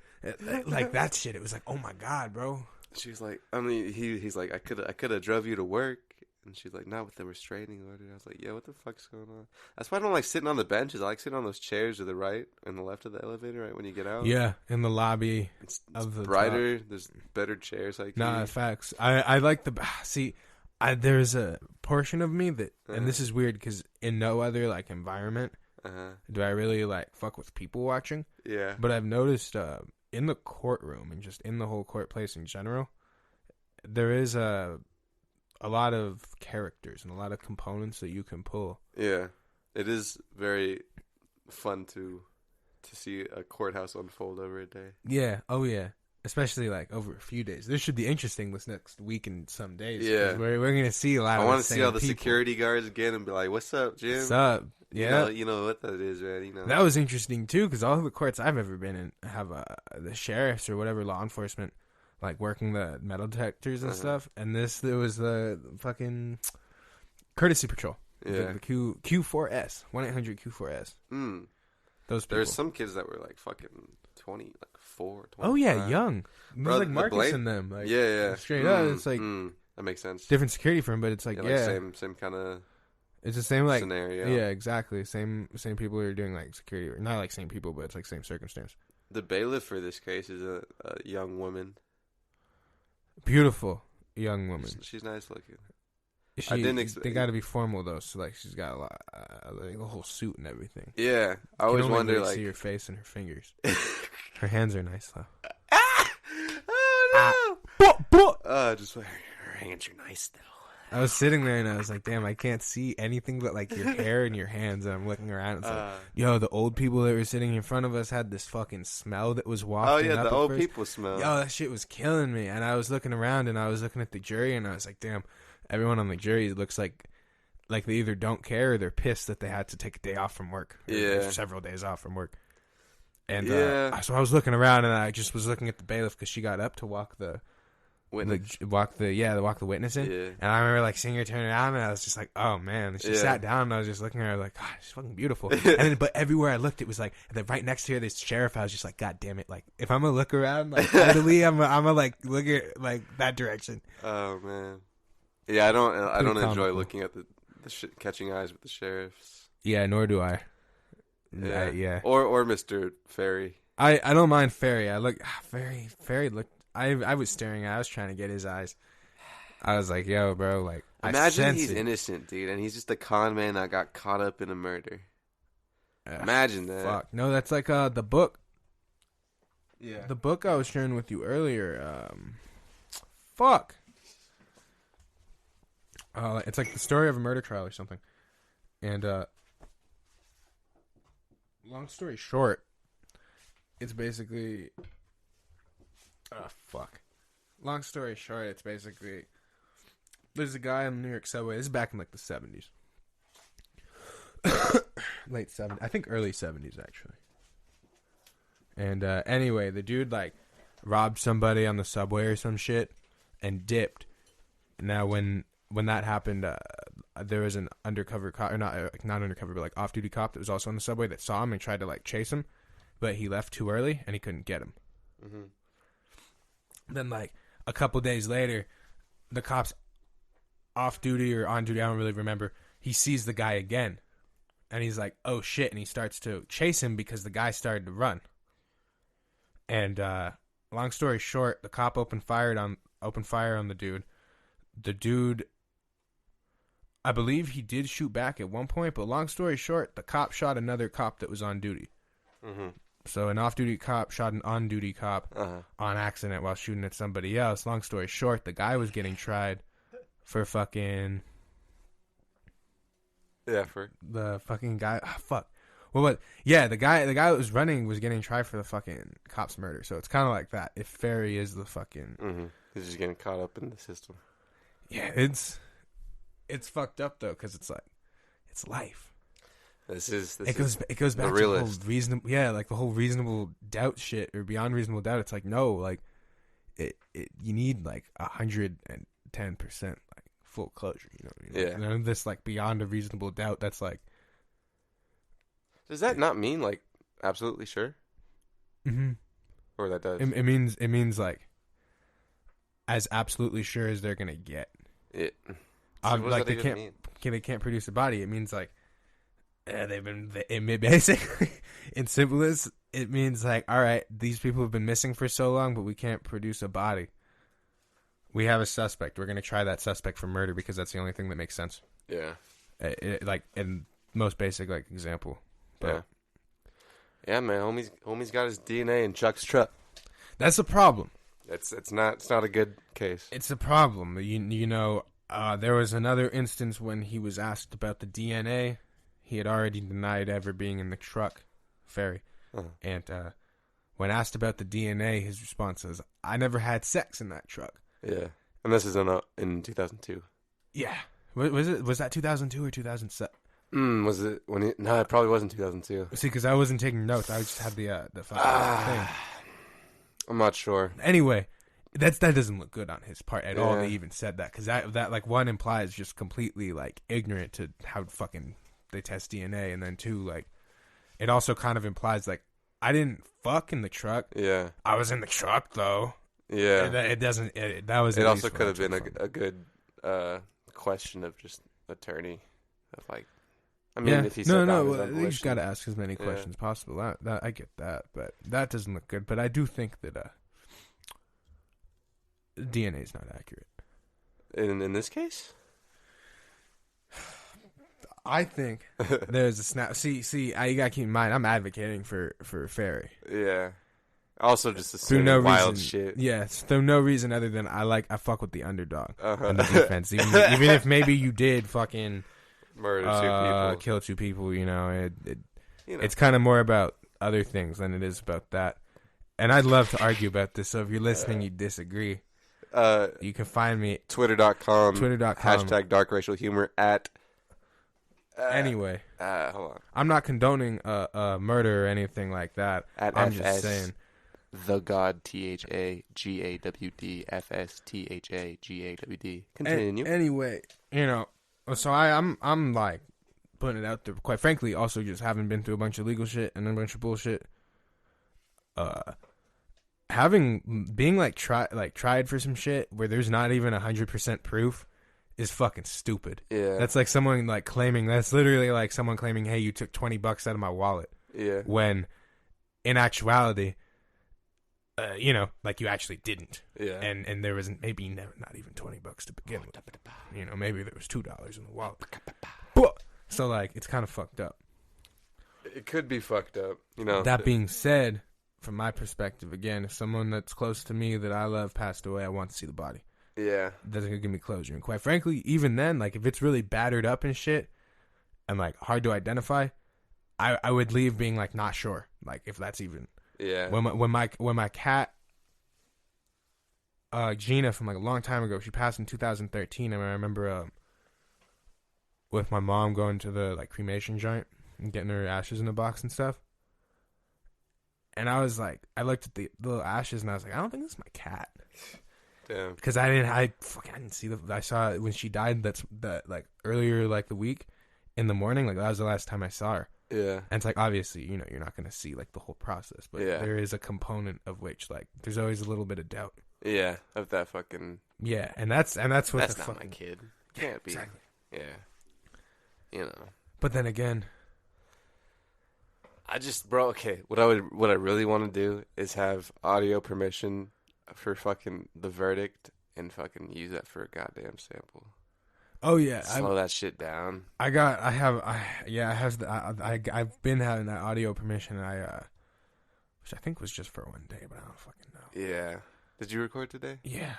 Speaker 2: Like that shit. It was like, oh my god, bro.
Speaker 1: She was like, I mean, he's like, I could have drove you to work, and she's like, not with the restraining order. I was like, yeah, what the fuck's going on? That's why I don't like sitting on the benches. I like sitting on those chairs to the right and the left of the elevator, right when you get out.
Speaker 2: Yeah, in the lobby.
Speaker 1: It's brighter. Top. There's better chairs. Like
Speaker 2: facts. I like the There's a portion of me that, and this is weird because in no other like environment do I really like fuck with people watching.
Speaker 1: Yeah.
Speaker 2: But I've noticed in the courtroom and just in the whole court place in general, there is a lot of characters and a lot of components that you can pull.
Speaker 1: Yeah, it is very fun to see a courthouse unfold over a day.
Speaker 2: Yeah. Oh yeah. Especially like over a few days. This should be interesting this next week and some days.
Speaker 1: Yeah,
Speaker 2: we're gonna see a lot.
Speaker 1: I
Speaker 2: want
Speaker 1: to see all the security guards again and be like, "What's up, Jim?
Speaker 2: What's up? Yeah,
Speaker 1: you know what that is, man. You know
Speaker 2: that was interesting too because all the courts I've ever been in have the sheriffs or whatever law enforcement like working the metal detectors and stuff. And there was the fucking courtesy patrol.
Speaker 1: Yeah,
Speaker 2: the Q4S 1-800-Q4S. Those people.
Speaker 1: There's some kids that were like fucking 20, like 4. 25.
Speaker 2: Oh yeah, young. There's like Marcus in them. Like,
Speaker 1: yeah.
Speaker 2: Straight up, it's like
Speaker 1: that makes sense.
Speaker 2: Different security firm, but it's like
Speaker 1: same kind of.
Speaker 2: It's the same like
Speaker 1: scenario.
Speaker 2: Yeah, exactly. Same people who are doing like security, or not like same people, but it's like same circumstance.
Speaker 1: The bailiff for this case is a young woman.
Speaker 2: Beautiful young woman.
Speaker 1: She's nice looking.
Speaker 2: They got to be formal though, so like she's got a lot, like a whole suit and everything.
Speaker 1: Yeah, I always wonder like
Speaker 2: see her face and her fingers. Her hands are nice though.
Speaker 1: Oh no! Just her hands are nice though.
Speaker 2: I was sitting there and I was like, damn, I can't see anything but like your hair and your hands. And I'm looking around. It's like, yo, the old people that were sitting in front of us had this fucking smell that was wafting up.
Speaker 1: Oh yeah, the old people smell.
Speaker 2: Yo, that shit was killing me. And I was looking around and I was looking at the jury and I was like, damn, everyone on the jury looks like they either don't care or they're pissed that they had to take a day off from work.
Speaker 1: Yeah,
Speaker 2: several days off from work. And so I was looking around and I just was looking at the bailiff because she got up to walk the walk the witness in.
Speaker 1: Yeah.
Speaker 2: And I remember like seeing her turn around and I was just like, oh man. And she sat down and I was just looking at her like, God, she's fucking beautiful. But everywhere I looked, it was like, and then right next to her, this sheriff. I was just like, God damn it! Like, if I'm gonna look around, like, literally, I'm gonna like look at like that direction.
Speaker 1: Oh man. Yeah, I don't enjoy looking at the catching eyes with the sheriffs.
Speaker 2: Yeah, nor do I.
Speaker 1: Yeah. Or Mr. Ferry.
Speaker 2: I don't mind Ferry. I look Ferry looked. I was staring at. I was trying to get his eyes. I was like, "Yo, bro!" Like,
Speaker 1: imagine he's innocent, dude, and he's just a con man that got caught up in a murder. Imagine that.
Speaker 2: Fuck. No, that's like the book.
Speaker 1: Yeah.
Speaker 2: The book I was sharing with you earlier. Fuck. It's like the story of a murder trial or something. And long story short, it's basically. Oh, fuck. Long story short, it's basically... There's a guy on the New York subway. This is back in, like, the 70s. Late 70s. I think early 70s, actually. And, anyway, the dude, like, robbed somebody on the subway or some shit and dipped. Now, when that happened, there was an undercover cop... Or not undercover, but, like, off-duty cop that was also on the subway that saw him and tried to, like, chase him. But he left too early, and he couldn't get him. Mm-hmm. Then, like, a couple days later, the cop's off duty or on duty, I don't really remember. He sees the guy again. And he's like, oh, shit. And he starts to chase him because the guy started to run. And long story short, the cop opened fire on the dude. The dude, I believe he did shoot back at one point. But long story short, the cop shot another cop that was on duty. Mm-hmm. So an off-duty cop shot an on-duty cop on accident while shooting at somebody else. Long story short, the guy was getting tried for fucking...
Speaker 1: Yeah, for...
Speaker 2: The fucking guy... Oh, fuck. Well, what? Yeah, the guy that was running was getting tried for the fucking cop's murder. So it's kind of like that. If Ferry is the fucking...
Speaker 1: Mm-hmm. He's just getting caught up in the system.
Speaker 2: Yeah, it's fucked up, though, because it's like... It's life. It goes back to the whole reasonable, like the whole reasonable doubt shit or beyond reasonable doubt. It's like, no, like you need like 110% like full closure, you know what I mean?
Speaker 1: Yeah.
Speaker 2: None of this like beyond a reasonable doubt. That's like,
Speaker 1: does that not mean like absolutely sure?
Speaker 2: Mm-hmm.
Speaker 1: Or that does?
Speaker 2: It means like as absolutely sure as they're gonna get.
Speaker 1: It. So
Speaker 2: like they can't produce a body. It means like. Basically, in simplest, it means like, all right, these people have been missing for so long, but we can't produce a body. we have a suspect. We're going to try that suspect for murder because that's the only thing that makes sense.
Speaker 1: Yeah.
Speaker 2: Like, in most basic, like, example. But,
Speaker 1: yeah, man. Homie's got his DNA in Chuck's truck.
Speaker 2: That's a problem.
Speaker 1: It's not a good case.
Speaker 2: It's a problem. You know, there was another instance when he was asked about the DNA. He had already denied ever being in the truck ferry. Uh-huh. And when asked about the DNA, his response was, "I never had sex in that truck."
Speaker 1: Yeah. And this is in 2002.
Speaker 2: Yeah. Was that 2002 or 2007?
Speaker 1: Was it when he... No, it probably wasn't 2002.
Speaker 2: See, because I wasn't taking notes. I just had the fucking thing.
Speaker 1: I'm not sure.
Speaker 2: Anyway, that doesn't look good on his part at all. They even said that because that like one implies just completely like ignorant to how fucking they test DNA, and then two, like it also kind of implies like I didn't fuck in the truck. Yeah, I was in the truck though. Yeah, it doesn't. That was.
Speaker 1: It also could have been a good question of just attorney of like. I mean, if he said
Speaker 2: you just got to ask as many questions as possible. That I get that, but that doesn't look good. But I do think that DNA is not accurate.
Speaker 1: In this case,
Speaker 2: I think there's a snap. See, you got to keep in mind, I'm advocating for Ferry.
Speaker 1: Yeah. Also, just assuming wild shit.
Speaker 2: Yeah, through no reason other than I fuck with the underdog on the defense. Even if maybe you did fucking.
Speaker 1: Murder 2 people.
Speaker 2: Kill 2 people, it's kind of more about other things than it is about that. And I'd love to argue about this, so if you're listening, you disagree. You can find me
Speaker 1: Twitter.com. Hashtag dark racial humor at...
Speaker 2: anyway.
Speaker 1: Hold on.
Speaker 2: I'm not condoning murder or anything like that. I'm
Speaker 1: FS,
Speaker 2: just saying.
Speaker 1: The God, THAGAWD, FS, THAGAWD. Continue.
Speaker 2: Anyway, so I'm like putting it out there. Quite frankly, also just having been through a bunch of legal shit and a bunch of bullshit. Being tried for some shit where there's not even 100% proof is fucking stupid. Yeah, that's like someone like claiming. That's literally like someone claiming, "Hey, you took $20 out of my wallet." Yeah, when in actuality, like you actually didn't. Yeah. And there was maybe not even $20 to begin with. Maybe there was $2 in the wallet. So like it's kind of fucked up.
Speaker 1: It could be fucked up,
Speaker 2: That being said, from my perspective, again, if someone that's close to me that I love passed away, I want to see the body. Yeah. That's gonna give me closure. And quite frankly, even then, like if it's really battered up and shit and like hard to identify, I would leave being like not sure. Like if that's even. Yeah. When my cat Gina from like a long time ago, she passed in 2013, and I remember with my mom going to the like cremation joint and getting her ashes in a box and stuff. And I was like, I looked at the little ashes and I was like, I don't think this is my cat. Damn. Because I didn't see I saw it when she died. That like earlier like the week in the morning. Like that was the last time I saw her. Yeah. And it's like, obviously, you're not going to see like the whole process, but there is a component of which like there's always a little bit of doubt.
Speaker 1: Yeah, of that fucking.
Speaker 2: Yeah, and that's what
Speaker 1: that's
Speaker 2: the
Speaker 1: not
Speaker 2: fucking...
Speaker 1: my kid. Can't be. Exactly. Yeah.
Speaker 2: But then again,
Speaker 1: I just, bro. Okay, what I really want to do is have audio permission for fucking the verdict and fucking use that for a goddamn sample.
Speaker 2: Oh yeah,
Speaker 1: slow that shit down.
Speaker 2: I've been having that audio permission. Which I think was just for one day, but I don't fucking know.
Speaker 1: Yeah. Did you record today?
Speaker 2: Yeah.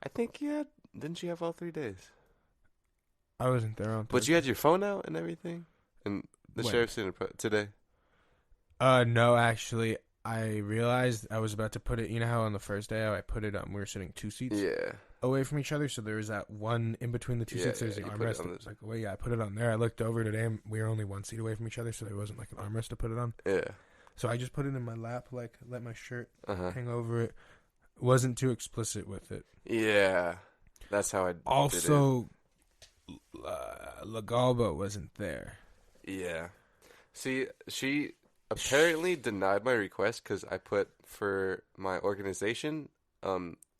Speaker 1: I think you had. Didn't you have all 3 days?
Speaker 2: I wasn't there on Thursday.
Speaker 1: But you had your phone out and everything, and the sheriff's in today.
Speaker 2: No, actually, I realized I was about to put it. You know how on the first day I put it on. We were sitting 2 seats. Yeah. Away from each other, so there was that one in between the 2 seats. There's the armrest. It was like, well, yeah, I put it on there. I looked over today, and we were only 1 seat away from each other, so there wasn't like an armrest to put it on. Yeah. So I just put it in my lap, like let my shirt hang over it. Wasn't too explicit with it.
Speaker 1: Yeah, that's how I.
Speaker 2: Also, Lagalba wasn't there.
Speaker 1: Yeah. See, she apparently denied my request because I put for my organization.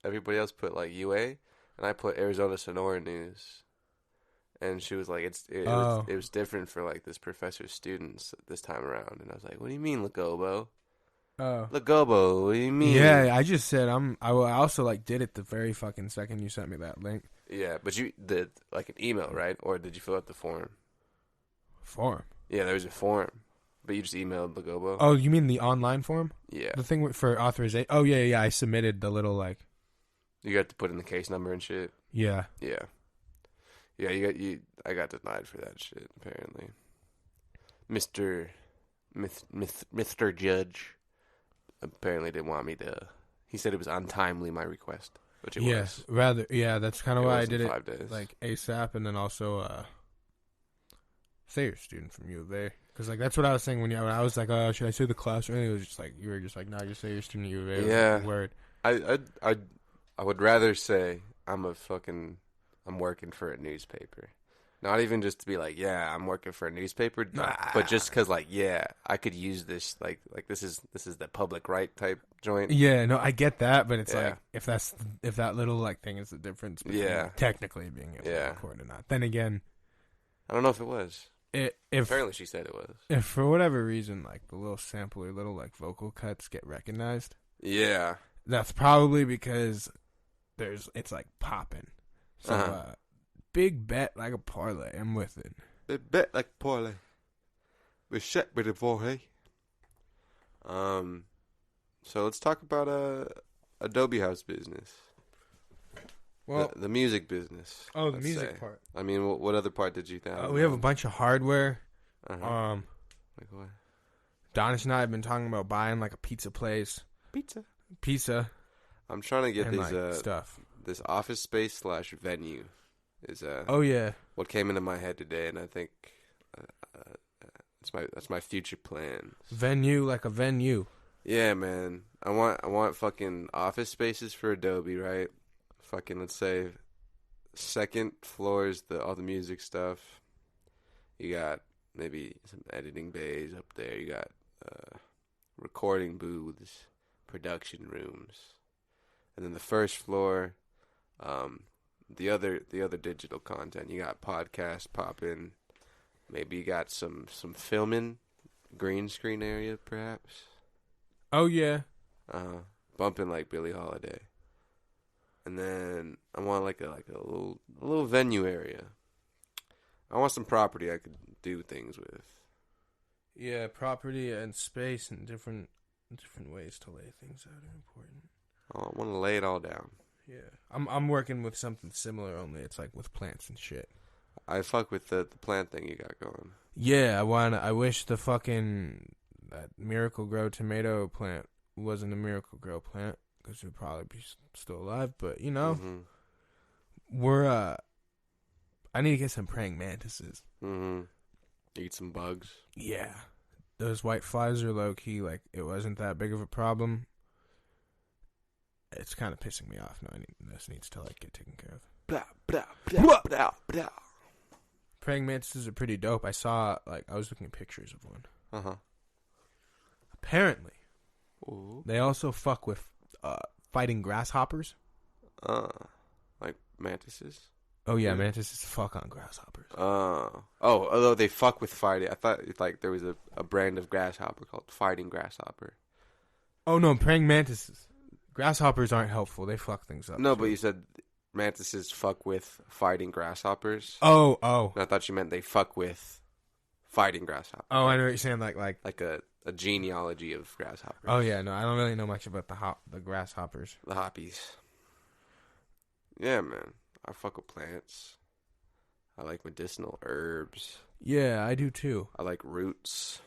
Speaker 1: Everybody else put like UA, and I put Arizona Sonora News. And she was like, it was different for like this professor's students this time around. And I was like, what do you mean, Lagobo?
Speaker 2: Oh.
Speaker 1: Lagobo, what do you mean?
Speaker 2: Yeah, I just said I also like did it the very fucking second you sent me that link.
Speaker 1: Yeah, but you did like an email, right? Or did you fill out the form?
Speaker 2: Form?
Speaker 1: Yeah, there was a form. But you just emailed Lagobo?
Speaker 2: Oh, you mean the online form?
Speaker 1: Yeah.
Speaker 2: The thing for authorization? Oh, yeah, I submitted the little like...
Speaker 1: You got to put in the case number and shit?
Speaker 2: Yeah.
Speaker 1: Yeah. Yeah, I got denied for that shit, apparently. Mr. Judge apparently didn't want me to. He said it was untimely, my request, which it was.
Speaker 2: That's kind of why I did
Speaker 1: 5 days.
Speaker 2: like ASAP, and then also say you're a student from U of A, because like that's what I was saying when I was like, should I say the class? And it was just like you were just like, nah, just say you're a student of U of A.
Speaker 1: Yeah,
Speaker 2: word.
Speaker 1: I would rather say I'm working for a newspaper. Not even just to be like, yeah, I'm working for a newspaper, but just because, like, yeah, I could use this, like this is the public right type joint.
Speaker 2: Yeah, no, I get that, but it's like if that little like thing is the difference between technically being able to record or not. Then again,
Speaker 1: I don't know if it was.
Speaker 2: Apparently
Speaker 1: she said it was.
Speaker 2: If for whatever reason, like the little sampler, little like vocal cuts get recognized, that's probably because it's like popping. So. Big bet like a parlay. I'm with it.
Speaker 1: Big bet like a parlay. We shit with it for hey. So let's talk about Adobe House business. Well, the music business.
Speaker 2: Oh, the music part.
Speaker 1: I mean, what other part did you think?
Speaker 2: We have a bunch of hardware.
Speaker 1: Like what?
Speaker 2: Donish and I have been talking about buying like a pizza place. Pizza.
Speaker 1: I'm trying to get
Speaker 2: and,
Speaker 1: these
Speaker 2: like, stuff.
Speaker 1: This office space / venue. Is what came into my head today, and I think that's my future plan.
Speaker 2: Venue, like a venue.
Speaker 1: Yeah, man. I want fucking office spaces for Adobe, right? Fucking, let's say second floor is all the music stuff. You got maybe some editing bays up there. You got recording booths, production rooms, and then the first floor. The other digital content. You got podcasts popping. Maybe you got some filming, green screen area perhaps.
Speaker 2: Oh yeah.
Speaker 1: Bumping like Billie Holiday. And then I want like a little venue area. I want some property I could do things with.
Speaker 2: Yeah, property and space and different ways to lay things out are important.
Speaker 1: I want to lay it all down.
Speaker 2: Yeah, I'm working with something similar, only it's like with plants and shit.
Speaker 1: I fuck with the plant thing you got going.
Speaker 2: Yeah, I wish the fucking that Miracle Grow tomato plant wasn't a Miracle Grow plant, because it would probably be still alive. But you know, we're I need to get some praying mantises.
Speaker 1: Eat some bugs.
Speaker 2: Yeah, those white flies are low key. Like it wasn't that big of a problem. It's kind of pissing me off now. This needs to like get taken care of.
Speaker 1: Blah, blah, blah, blah, blah.
Speaker 2: Praying mantises are pretty dope. I was looking at pictures of one. Apparently, they also fuck with fighting grasshoppers.
Speaker 1: Like mantises?
Speaker 2: Oh yeah, mantises fuck on grasshoppers.
Speaker 1: Although they fuck with fighting. I thought like there was a brand of grasshopper called fighting grasshopper.
Speaker 2: Oh no, praying mantises. Grasshoppers aren't helpful. They fuck things up.
Speaker 1: No, but you said mantises fuck with fighting grasshoppers.
Speaker 2: Oh.
Speaker 1: And I thought you meant they fuck with fighting grasshoppers.
Speaker 2: Oh, I know what you're saying. Like
Speaker 1: a genealogy of grasshoppers.
Speaker 2: Oh yeah, no, I don't really know much about the grasshoppers.
Speaker 1: The hoppies. Yeah, man. I fuck with plants. I like medicinal herbs.
Speaker 2: Yeah, I do too.
Speaker 1: I like roots.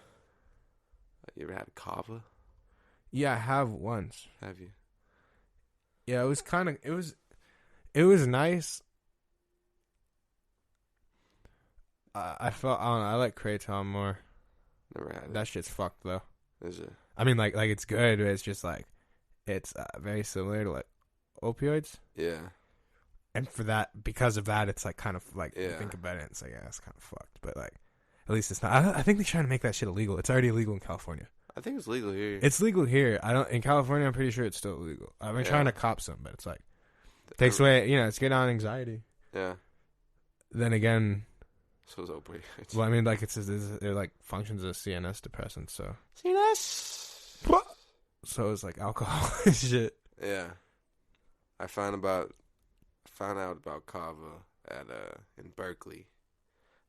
Speaker 1: You ever had kava?
Speaker 2: Yeah, I have once.
Speaker 1: Have you?
Speaker 2: Yeah, it was nice. I don't know, I like Kratom more.
Speaker 1: Never had it.
Speaker 2: That shit's fucked though.
Speaker 1: Is it?
Speaker 2: I mean, like it's good, but it's just like it's very similar to like opioids.
Speaker 1: Yeah.
Speaker 2: And because of that, it's like kind of like you think about it, and it's like it's kind of fucked. But like, at least it's not. I think they're trying to make that shit illegal. It's already illegal in California.
Speaker 1: I think it's legal here.
Speaker 2: It's legal here. In California, I'm pretty sure it's still illegal. I've been trying to cop some, but it's like takes away. It's getting on anxiety.
Speaker 1: Yeah.
Speaker 2: Then again,
Speaker 1: so is opioids.
Speaker 2: Well, I mean, like it like functions as a CNS depressant. So
Speaker 1: CNS.
Speaker 2: So it's like alcohol and shit.
Speaker 1: Yeah. I found out about Kava at in Berkeley.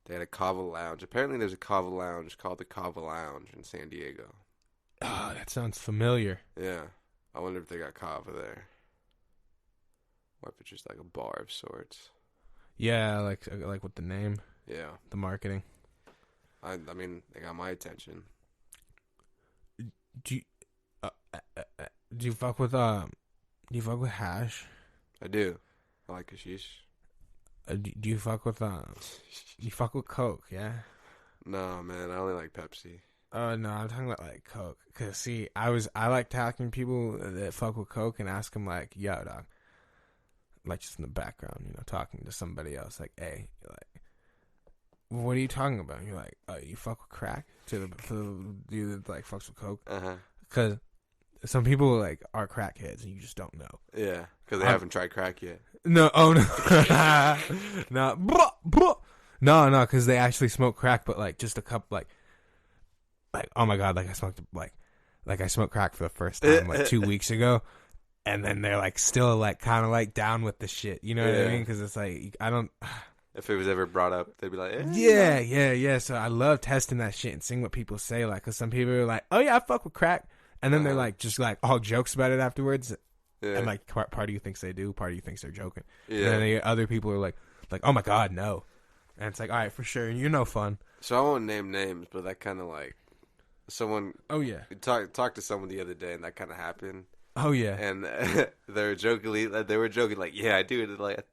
Speaker 1: They had a Kava lounge. Apparently there's a Kava lounge called the Kava Lounge in San Diego.
Speaker 2: Oh, that sounds familiar.
Speaker 1: Yeah. I wonder if they got Kava there. Or if it's just like a bar of sorts.
Speaker 2: Yeah, like with the name.
Speaker 1: Yeah.
Speaker 2: The marketing.
Speaker 1: I mean, they got my attention.
Speaker 2: Do you fuck with hash?
Speaker 1: I do. I like hashish.
Speaker 2: Do you fuck with you fuck with Coke? Yeah.
Speaker 1: No, man, I only like Pepsi.
Speaker 2: Oh no, I'm talking about like Coke. Cause see, I like talking to people that fuck with Coke and ask them like, yo, dog, like just in the background, you know, talking to somebody else, like, hey, you're like, what are you talking about? And you're like, oh, you fuck with crack? For the dude that like fucks with Coke. Cause some people like are crackheads and you just don't know.
Speaker 1: Yeah, because they haven't tried crack yet.
Speaker 2: No, oh no, no, because they actually smoke crack, but like just a couple, like oh my god, like I smoked I smoked crack for the first time like 2 weeks ago, and then they're like still like kind of like down with the shit, you know what I mean? Because it's like I don't.
Speaker 1: If it was ever brought up, they'd be like,
Speaker 2: yeah. So I love testing that shit and seeing what people say, like, because some people are like, oh yeah, I fuck with crack, and then they're like just like all jokes about it afterwards. Yeah. And like part of you thinks they do, part of you thinks they're joking. Yeah. And then other people are like, oh my god, no. And it's like, all right, for sure, you're no fun.
Speaker 1: So I won't name names, but that kind of like someone.
Speaker 2: Oh yeah.
Speaker 1: Talked to someone the other day, and that kind of happened.
Speaker 2: Oh yeah.
Speaker 1: And they were joking like, yeah, I do it. Like I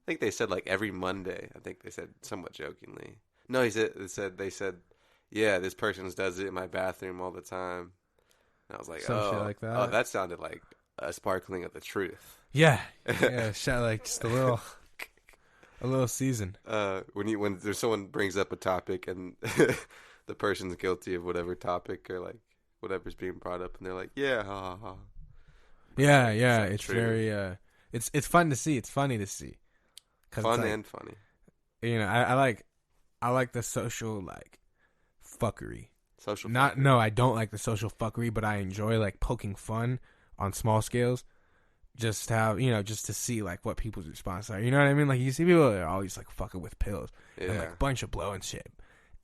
Speaker 1: think they said like every Monday. I think they said somewhat jokingly. No, they said, yeah, this person does it in my bathroom all the time. And I was like,
Speaker 2: some shit like that.
Speaker 1: Oh, that sounded like a sparkling of the truth.
Speaker 2: Yeah, shot like just a little season.
Speaker 1: When there's someone brings up a topic and the person's guilty of whatever topic or like whatever's being brought up, and they're like, yeah, ha ha ha.
Speaker 2: Yeah, it's true. Very it's fun to see. It's funny to see.
Speaker 1: Fun and funny.
Speaker 2: You know, I like the social like fuckery. I don't like the social fuckery, but I enjoy like poking fun on small scales, just to see like what people's responses are. You know what I mean? Like you see people that are always like fucking with pills and like a bunch of blow and shit,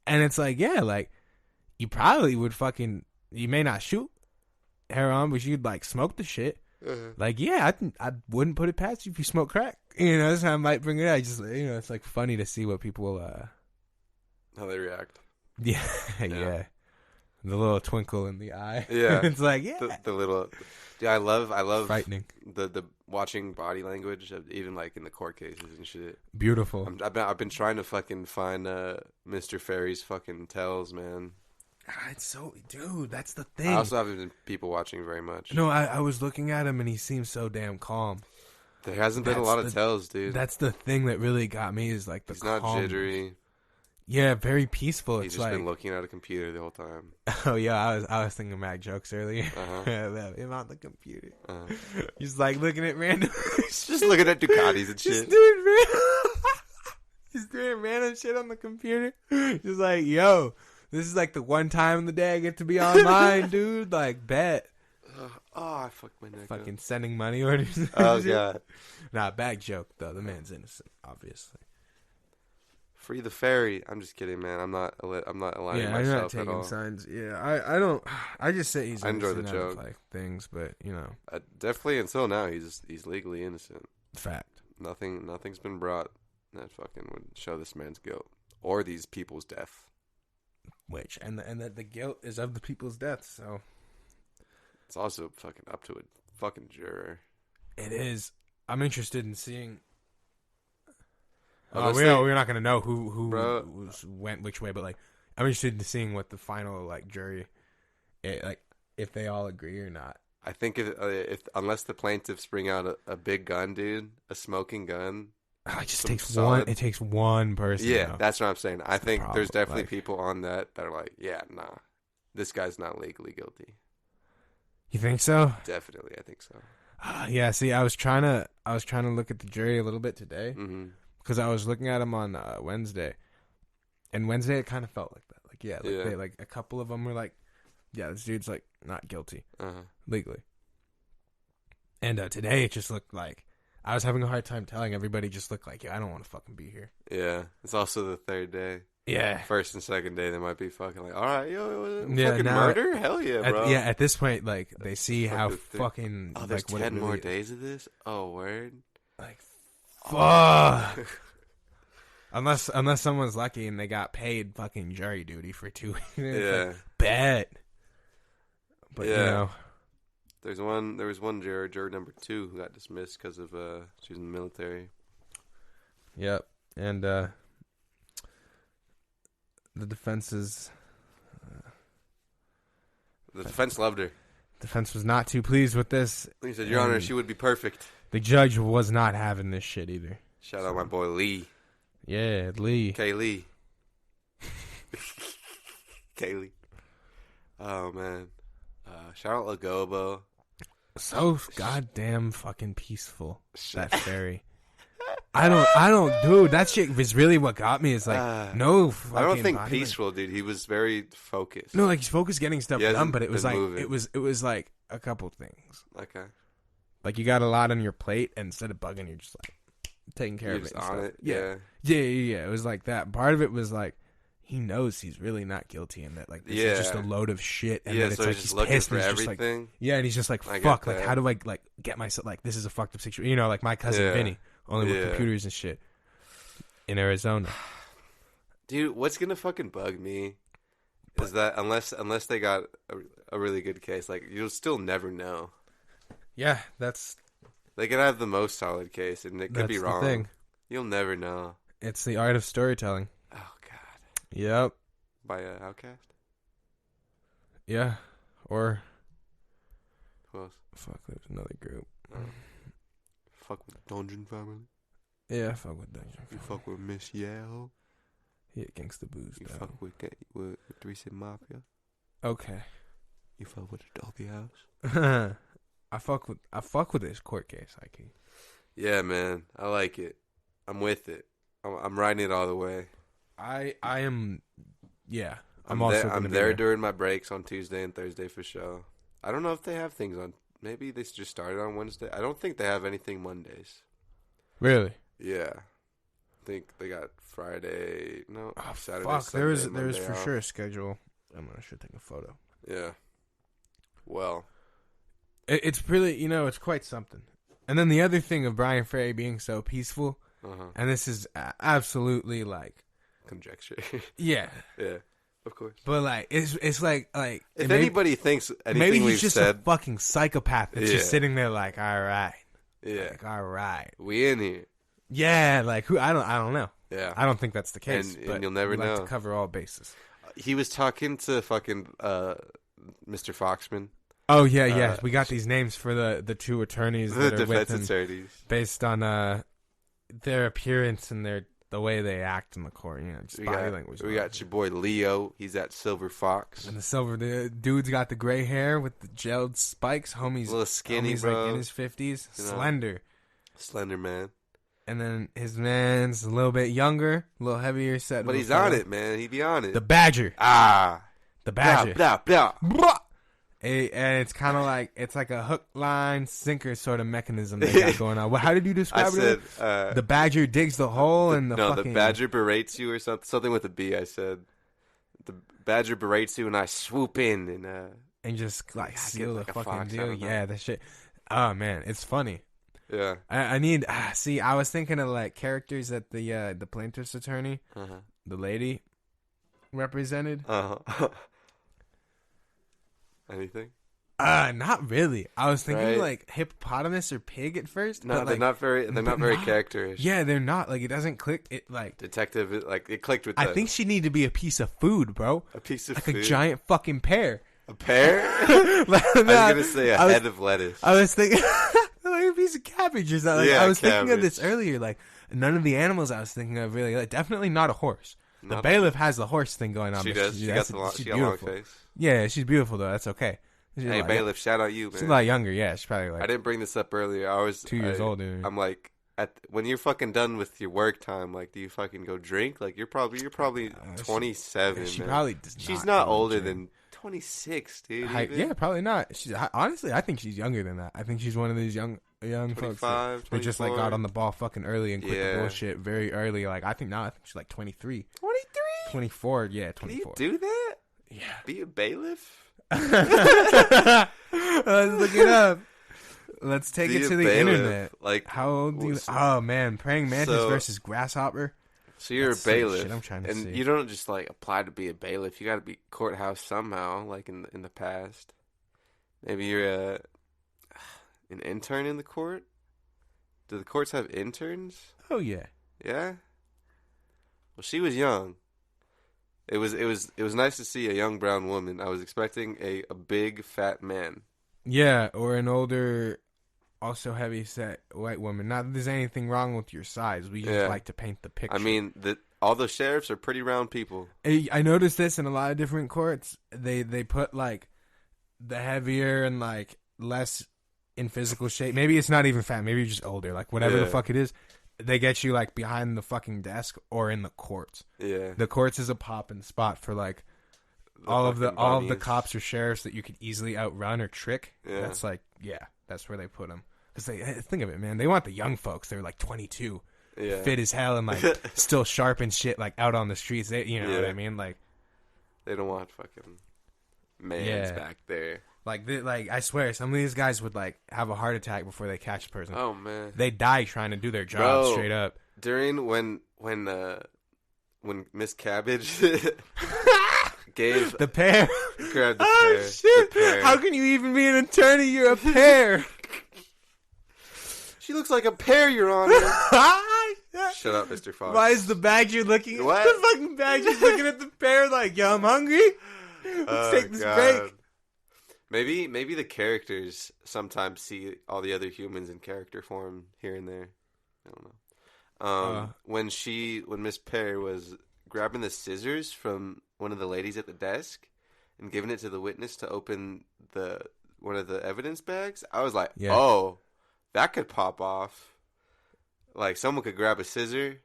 Speaker 2: and it's like, yeah, like you probably would you may not shoot heroin, but you'd like smoke the shit. Like yeah, I wouldn't put it past you if you smoke crack. You know, so I might bring it out. Just it's like funny to see what people
Speaker 1: how they react.
Speaker 2: Yeah. The little twinkle in the eye.
Speaker 1: Yeah.
Speaker 2: It's like,
Speaker 1: the little. Yeah, I love
Speaker 2: frightening.
Speaker 1: The watching body language, even like in the court cases and shit.
Speaker 2: Beautiful.
Speaker 1: I've been trying to fucking find Mr. Ferry's fucking tells, man.
Speaker 2: It's so, dude, that's the thing.
Speaker 1: I also haven't been people watching very much.
Speaker 2: No, I was looking at him and he seems so damn calm.
Speaker 1: There hasn't been a lot of tells, dude.
Speaker 2: That's the thing that really got me is like the
Speaker 1: He's not jittery.
Speaker 2: Yeah, very peaceful.
Speaker 1: He's just been looking at a computer the whole time.
Speaker 2: Oh yeah, I was thinking Mac jokes earlier. About him on the computer. He's like looking at random.
Speaker 1: Just looking at Ducatis and shit.
Speaker 2: He's doing random shit on the computer. Just like, yo, this is like the one time in the day I get to be online, dude. Like, bet.
Speaker 1: I fucked my neck.
Speaker 2: Fucking sending money orders.
Speaker 1: Oh god.
Speaker 2: Nah, bad joke though. The man's innocent, obviously.
Speaker 1: Free the ferry. I'm just kidding, man. I'm not aligning myself at all.
Speaker 2: I'm not taking signs. Yeah, I don't. I just say he's innocent.
Speaker 1: I enjoy the joke.
Speaker 2: Like things, but you know,
Speaker 1: definitely until now, he's legally innocent.
Speaker 2: Fact.
Speaker 1: Nothing's been brought that fucking would show this man's guilt or these people's death.
Speaker 2: Which and that the guilt is of the people's death. So
Speaker 1: it's also fucking up to a fucking juror.
Speaker 2: It is. I'm interested in seeing. We're not gonna know who went which way, but like I'm interested in seeing what the final like jury, like if they all agree or not.
Speaker 1: I think if unless the plaintiffs bring out a big gun, dude, a smoking gun,
Speaker 2: it just takes solid. One. It takes one person.
Speaker 1: Yeah, that's what I'm saying. I think there's definitely people on that are like, yeah, nah, this guy's not legally guilty.
Speaker 2: You think so?
Speaker 1: Definitely, I think so.
Speaker 2: Yeah. See, I was trying to look at the jury a little bit today.
Speaker 1: Mm-hmm.
Speaker 2: Because I was looking at them on Wednesday, and Wednesday it kind of felt like that. Like, they, like a couple of them were like yeah, this dude's like not guilty
Speaker 1: Uh-huh.
Speaker 2: legally. And today it just looked like I was having a hard time telling. Everybody just looked like, I don't want to fucking be here.
Speaker 1: Yeah, it's also the third day.
Speaker 2: Yeah.
Speaker 1: First and second day, they might be fucking like, all right,
Speaker 2: Yeah,
Speaker 1: fucking
Speaker 2: now-
Speaker 1: murder? Hell yeah, bro.
Speaker 2: At this point, like, they see how
Speaker 1: Fuck the
Speaker 2: fucking...
Speaker 1: Oh, there's
Speaker 2: like, what it
Speaker 1: 10
Speaker 2: really
Speaker 1: more
Speaker 2: is.
Speaker 1: days of this? Oh, word.
Speaker 2: Like, fuck. Unless someone's lucky and they got paid fucking jury duty for 2 weeks.
Speaker 1: Yeah.
Speaker 2: Like, bet. But,
Speaker 1: Yeah.
Speaker 2: you know...
Speaker 1: There was one juror number 2, who got dismissed because of, she was in the military.
Speaker 2: Yep. And, the defense is...
Speaker 1: The defense loved her.
Speaker 2: Defense was not too pleased with this.
Speaker 1: He said, Your Honor, she would be perfect.
Speaker 2: The judge was not having this shit either.
Speaker 1: Shout out my boy Lee.
Speaker 2: Yeah, Lee.
Speaker 1: Kaylee. Kaylee. Oh, man. Shout out Lagobo.
Speaker 2: So goddamn fucking peaceful, that ferry. I don't, dude, that shit was really what got me. Is like, no fucking
Speaker 1: I don't think
Speaker 2: body
Speaker 1: peaceful, dude. He was very focused.
Speaker 2: No, like, he's focused getting stuff
Speaker 1: He
Speaker 2: done,
Speaker 1: hasn't
Speaker 2: but it was
Speaker 1: been
Speaker 2: like,
Speaker 1: moving.
Speaker 2: it was like a couple things.
Speaker 1: Okay.
Speaker 2: Like, you got a lot on your plate, and instead of bugging, you're just like taking care
Speaker 1: You're
Speaker 2: of it.
Speaker 1: just
Speaker 2: and
Speaker 1: on
Speaker 2: stuff.
Speaker 1: it.
Speaker 2: Yeah. It was like that. Part of it was like, he knows he's really not guilty, and that like this is just a load of shit, and that it's
Speaker 1: so
Speaker 2: like
Speaker 1: he's
Speaker 2: he's
Speaker 1: just looking
Speaker 2: pissed,
Speaker 1: for
Speaker 2: and he's just like,
Speaker 1: everything.
Speaker 2: yeah, and he's just like,
Speaker 1: I get
Speaker 2: fuck, like,
Speaker 1: that.
Speaker 2: how do I like get myself, like, this is a fucked up situation, you know, like my cousin
Speaker 1: Yeah.
Speaker 2: Vinny, only with
Speaker 1: Yeah.
Speaker 2: computers and shit in Arizona.
Speaker 1: Dude, what's gonna fucking bug me is that unless they got a really good case, like, you'll still never know.
Speaker 2: Yeah, that's
Speaker 1: They could have the most solid case, and it could be
Speaker 2: the
Speaker 1: wrong.
Speaker 2: thing.
Speaker 1: You'll never know.
Speaker 2: It's the art of storytelling.
Speaker 1: Oh God.
Speaker 2: Yep.
Speaker 1: By Outcast.
Speaker 2: Yeah. Or
Speaker 1: Who else?
Speaker 2: fuck, there's another group.
Speaker 1: Fuck with Dungeon Family.
Speaker 2: Yeah, fuck with Dungeon.
Speaker 1: You fuck with Miss Yale.
Speaker 2: Yeah, Gangsta Booze.
Speaker 1: You
Speaker 2: Dog.
Speaker 1: fuck with 3-Cent Mafia.
Speaker 2: Okay.
Speaker 1: You fuck with the Dolby House.
Speaker 2: I fuck with this court case, Ike.
Speaker 1: Yeah, man, I like it. I'm with it. I'm riding it all the way.
Speaker 2: I am. Yeah,
Speaker 1: I'm
Speaker 2: also.
Speaker 1: there,
Speaker 2: gonna
Speaker 1: I'm
Speaker 2: be
Speaker 1: there during my breaks on Tuesday and Thursday for show. I don't know if they have things on. Maybe they just started on Wednesday. I don't think they have anything Mondays.
Speaker 2: Really?
Speaker 1: Yeah, I think they got Friday. No, Saturday.
Speaker 2: Fuck,
Speaker 1: Sunday,
Speaker 2: there's
Speaker 1: Monday
Speaker 2: for
Speaker 1: off.
Speaker 2: sure a schedule. I should take a photo.
Speaker 1: Yeah. Well.
Speaker 2: It's really, it's quite something. And then the other thing of Brian Ferry being so peaceful, and this is absolutely like
Speaker 1: Conjecture.
Speaker 2: yeah,
Speaker 1: Yeah. Of course.
Speaker 2: but like it's like
Speaker 1: If anybody thinks anything
Speaker 2: maybe
Speaker 1: we've
Speaker 2: he's just
Speaker 1: said,
Speaker 2: a fucking psychopath that's just
Speaker 1: Yeah.
Speaker 2: sitting there like, all right,
Speaker 1: yeah,
Speaker 2: like, all right,
Speaker 1: we in here.
Speaker 2: yeah, like who I don't know.
Speaker 1: Yeah.
Speaker 2: I don't think that's the case,
Speaker 1: And
Speaker 2: but
Speaker 1: you'll never
Speaker 2: we like
Speaker 1: know.
Speaker 2: to cover all bases.
Speaker 1: He was talking to fucking Mr. Foxman,
Speaker 2: Oh yeah. We got these names for the two attorneys
Speaker 1: the
Speaker 2: that are with
Speaker 1: defense
Speaker 2: him
Speaker 1: attorneys.
Speaker 2: based on their appearance and the way they act in the court. Just body language.
Speaker 1: We got your boy Leo. He's at Silver Fox.
Speaker 2: And the dude's got the gray hair with the gelled spikes. Homie's
Speaker 1: A little skinny,
Speaker 2: homie's
Speaker 1: bro.
Speaker 2: like in his 50s,
Speaker 1: You know?
Speaker 2: slender.
Speaker 1: Slender man.
Speaker 2: And then his man's a little bit younger, a little heavier set.
Speaker 1: But
Speaker 2: of a
Speaker 1: he's on
Speaker 2: photo.
Speaker 1: it, man. He be on it.
Speaker 2: The Badger. The Badger.
Speaker 1: Blah, blah, blah.
Speaker 2: And it's kind of like, it's like a hook, line, sinker sort of mechanism they got going on. Well, how did you describe it? The Badger digs the hole and the fucking...
Speaker 1: the Badger berates you or something with a B, I said. The Badger berates you and I swoop in
Speaker 2: and just like seal
Speaker 1: like
Speaker 2: the
Speaker 1: a
Speaker 2: fucking
Speaker 1: fox, I
Speaker 2: deal.
Speaker 1: don't know.
Speaker 2: Yeah, that shit. Oh, man, it's funny.
Speaker 1: Yeah.
Speaker 2: I need... see, I was thinking of like characters that the plaintiff's attorney, the lady, represented.
Speaker 1: Anything?
Speaker 2: Not really. I was thinking
Speaker 1: Right.
Speaker 2: like hippopotamus or pig at first.
Speaker 1: No,
Speaker 2: but,
Speaker 1: they're
Speaker 2: like,
Speaker 1: not very. They're not very characterish.
Speaker 2: Yeah, they're not. Like, it doesn't click. It like
Speaker 1: Detective, it clicked with.
Speaker 2: I think she needed to be a piece of food, bro.
Speaker 1: a piece of
Speaker 2: Like
Speaker 1: food.
Speaker 2: a giant fucking pear.
Speaker 1: A pear.
Speaker 2: Like,
Speaker 1: I was gonna say a head of lettuce.
Speaker 2: I was thinking like a piece of cabbage or something. Like,
Speaker 1: Yeah,
Speaker 2: I was thinking of
Speaker 1: cabbage.
Speaker 2: this earlier. Like, none of the animals I was thinking of really. Like, definitely not a horse. The
Speaker 1: Not-
Speaker 2: bailiff has the horse thing going on.
Speaker 1: She
Speaker 2: but
Speaker 1: does. She got
Speaker 2: that's-
Speaker 1: the long,
Speaker 2: she's
Speaker 1: she got a long
Speaker 2: beautiful.
Speaker 1: face.
Speaker 2: Yeah, she's beautiful though. That's okay. She's
Speaker 1: Hey,
Speaker 2: like-
Speaker 1: bailiff, shout out you,
Speaker 2: She's a
Speaker 1: man.
Speaker 2: lot younger. Yeah, she's probably like
Speaker 1: I didn't bring this up earlier. I was
Speaker 2: 2 years older.
Speaker 1: I'm like, when you're fucking done with your work time, like, do you fucking go drink? Like, you're probably 27.
Speaker 2: She
Speaker 1: man.
Speaker 2: probably does
Speaker 1: She's
Speaker 2: not
Speaker 1: not
Speaker 2: go
Speaker 1: older
Speaker 2: drink.
Speaker 1: than 26, dude.
Speaker 2: Yeah, probably not. Honestly, I think she's younger than that. I think she's one of these young folks that just like got on the ball fucking early and quit the bullshit very early. Like I think she's like 23.
Speaker 1: 23?
Speaker 2: 24, yeah, 24.
Speaker 1: Can you do that?
Speaker 2: Yeah.
Speaker 1: Be a bailiff?
Speaker 2: Let's look it up. Let's take it to the
Speaker 1: bailiff.
Speaker 2: internet.
Speaker 1: Like,
Speaker 2: how old do you... Oh, man. Praying mantis versus grasshopper.
Speaker 1: So you're a bailiff.
Speaker 2: Shit I'm trying to see.
Speaker 1: You don't just, like, apply to be a bailiff. You got to be courthouse somehow, like in the past. Maybe you're an intern in the court? Do the courts have interns?
Speaker 2: Oh, yeah.
Speaker 1: Yeah? Well, she was young. It was nice to see a young brown woman. I was expecting a big fat man.
Speaker 2: Yeah, or an older, also heavy set white woman. Not that there's anything wrong with your size. We just like to paint the picture.
Speaker 1: I mean, all the sheriffs are pretty round people.
Speaker 2: I noticed this in a lot of different courts. They put like the heavier and like less in physical shape. Maybe it's not even fat. Maybe you're just older. Like whatever the fuck it is. They get you like behind the fucking desk or in the courts. Yeah. The courts is a popping spot for like all of the cops or sheriffs that you could easily outrun or trick. Yeah. That's like that's where they put them. Cuz think of it, man. They want the young folks. They're like 22. Yeah. Fit as hell and like still sharp and shit like out on the streets. You know what I mean? Like
Speaker 1: they don't want fucking mans back there.
Speaker 2: Like I swear, some of these guys would like have a heart attack before they catch a person.
Speaker 1: Oh man,
Speaker 2: they die trying to do their job straight up.
Speaker 1: During when Miss Cabbage gave
Speaker 2: the pear,
Speaker 1: grabbed the pear.
Speaker 2: Shit!
Speaker 1: The pear.
Speaker 2: How can you even be an attorney? You're a pear.
Speaker 1: She looks like a pear, Your Honor. Shut up, Mr. Fox.
Speaker 2: Why is the badger looking?
Speaker 1: What?
Speaker 2: The fucking badger's looking at the pear like, yo, I'm hungry. Let's take this break.
Speaker 1: Maybe the characters sometimes see all the other humans in character form here and there. I don't know. When Miss Pear was grabbing the scissors from one of the ladies at the desk and giving it to the witness to open one of the evidence bags, I was like, oh, that could pop off. Like someone could grab a scissor.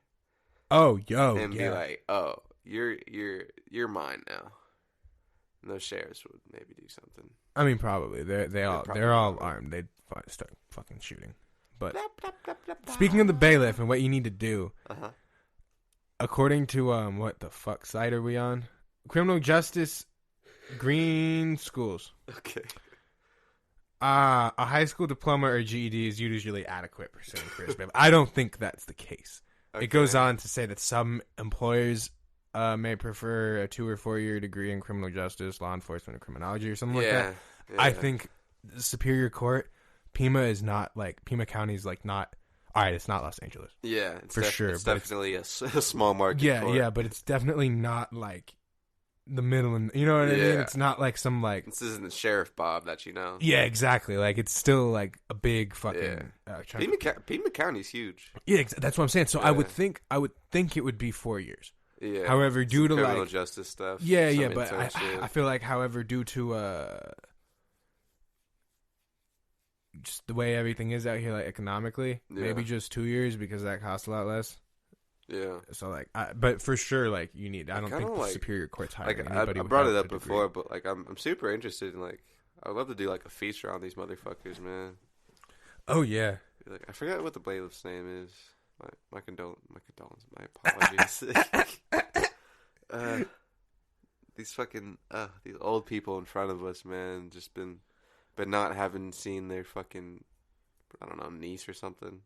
Speaker 2: Oh,
Speaker 1: and be like, oh, you're mine now. And those sheriffs would maybe do something.
Speaker 2: I mean, probably. They're all armed. They'd start fucking shooting. But speaking of the bailiff and what you need to do, according to what the fuck site are we on? Criminal Justice Green Schools.
Speaker 1: Okay.
Speaker 2: A high school diploma or GED is usually adequate for certain careers. But I don't think that's the case. Okay. It goes on to say that some employers may prefer a 2 or 4 year degree in criminal justice, law enforcement, or criminology, or something like that. Yeah. I think the Superior Court, Pima County is like not. All right, it's not Los Angeles.
Speaker 1: Yeah,
Speaker 2: for sure.
Speaker 1: It's definitely a small market.
Speaker 2: Yeah,
Speaker 1: court.
Speaker 2: Yeah, but it's definitely not like the middle, and you know what I mean. It's not like some like.
Speaker 1: This isn't the Sheriff Bob that you know.
Speaker 2: Yeah, exactly. Like it's still like a big fucking.
Speaker 1: Pima County's huge.
Speaker 2: Yeah, that's what I'm saying. So I would think it would be 4 years.
Speaker 1: Yeah.
Speaker 2: However, due to
Speaker 1: criminal
Speaker 2: like
Speaker 1: justice stuff.
Speaker 2: Yeah, but I feel like, however, due to just the way everything is out here, like economically, maybe just 2 years because that costs a lot less.
Speaker 1: Yeah.
Speaker 2: So like, but for sure, like you need. I don't think the Superior Court's hiring anybody.
Speaker 1: I brought it up before, but like I'm super interested in like I'd love to do like a feature on these motherfuckers, man.
Speaker 2: Oh yeah.
Speaker 1: Like I forgot what the bailiff's name is. My condolences. My apologies. These fucking these old people in front of us, man, just but not having seen their fucking, I don't know, niece or something.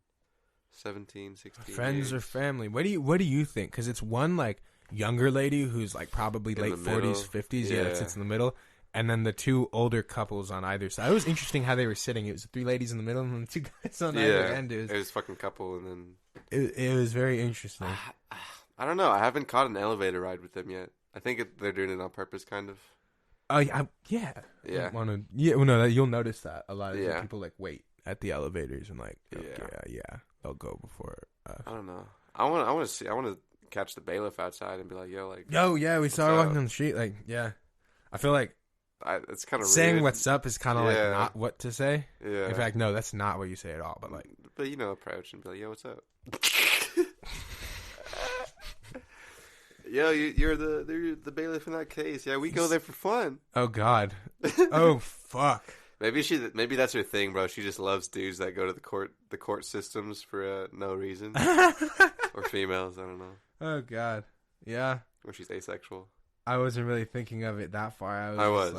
Speaker 1: 17, 16
Speaker 2: friends
Speaker 1: years.
Speaker 2: Or family. What do you think? Because it's one like younger lady who's like probably late 40s, 50s, that sits in the middle, and then the two older couples on either side. It was interesting how they were sitting. It was the 3 ladies in the middle and the 2 guys on either end.
Speaker 1: It was fucking couple, and then
Speaker 2: it was very interesting.
Speaker 1: I don't know. I haven't caught an elevator ride with them yet. I think they're doing it on purpose, kind of.
Speaker 2: Yeah. Well, no, you'll notice that a lot of people like wait at the elevators and like, they'll go before us.
Speaker 1: I don't know. I want to catch the bailiff outside and be like,
Speaker 2: we saw her walking on the street. Like, yeah, I feel like
Speaker 1: it's kind of
Speaker 2: saying
Speaker 1: rude.
Speaker 2: what's up is kind of like not what to say.
Speaker 1: Yeah.
Speaker 2: In fact, no, that's not what you say at all. But like,
Speaker 1: approach and be like, yo, what's up? Yo, you're the bailiff in that case. Yeah, we go there for fun.
Speaker 2: Oh God. Oh fuck.
Speaker 1: Maybe that's her thing, bro. She just loves dudes that go to the court systems for no reason, or females. I don't know.
Speaker 2: Oh God. Yeah.
Speaker 1: Or she's asexual.
Speaker 2: I wasn't really thinking of it that far.
Speaker 1: I was.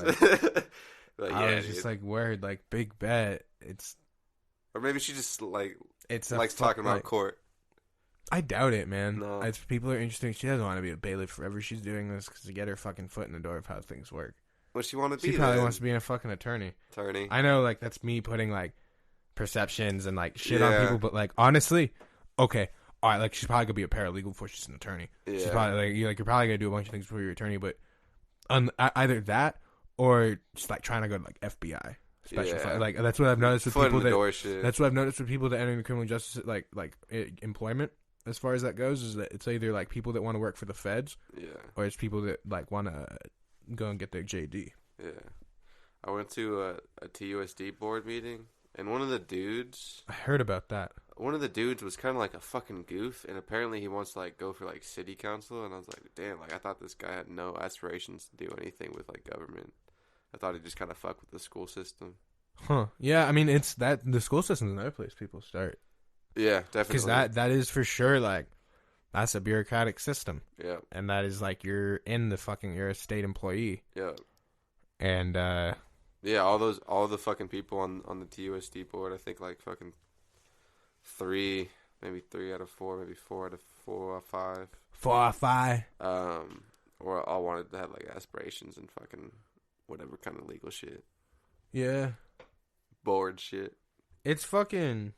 Speaker 2: I was just like, word, like big bet.
Speaker 1: Or maybe she just likes
Speaker 2: likes
Speaker 1: talking about court.
Speaker 2: I doubt it, man.
Speaker 1: No.
Speaker 2: People are interesting. She doesn't want to be a bailiff forever. She's doing this to get her fucking foot in the door of how things work.
Speaker 1: What she want to be?
Speaker 2: She probably wants to be a fucking attorney. I know, like that's me putting like perceptions and like shit on people, but like honestly, okay, all right, like she's probably gonna be a paralegal before she's an attorney. Yeah. She's probably like you're probably gonna do a bunch of things before you're an attorney, but either that or just like trying to go to like FBI. Like that's what I've noticed with people that's what I've noticed with people that enter the criminal justice like employment. As far as that goes, is that it's either like people that want to work for the feds, or it's people that like want to go and get their JD.
Speaker 1: Yeah, I went to a TUSD board meeting, and one of the dudes,
Speaker 2: I heard about that.
Speaker 1: One of the dudes was kind of like a fucking goof, and apparently he wants to like go for like city council, and I was like, damn, like I thought this guy had no aspirations to do anything with like government. I thought he'd just kind of fuck with the school system.
Speaker 2: Huh? Yeah, I mean it's that the school system's another place people start.
Speaker 1: Yeah, definitely.
Speaker 2: Because that is for sure, like, that's a bureaucratic system.
Speaker 1: Yeah.
Speaker 2: And that is, like, you're a state employee.
Speaker 1: Yeah.
Speaker 2: And,
Speaker 1: yeah, all the fucking people on the TUSD board, I think, like, fucking maybe 3 out of 4, maybe 4 out of 4 or 5.
Speaker 2: 4 or 5.
Speaker 1: Or all wanted to have, like, aspirations and fucking whatever kind of legal shit.
Speaker 2: Yeah.
Speaker 1: Board shit.
Speaker 2: It's fucking...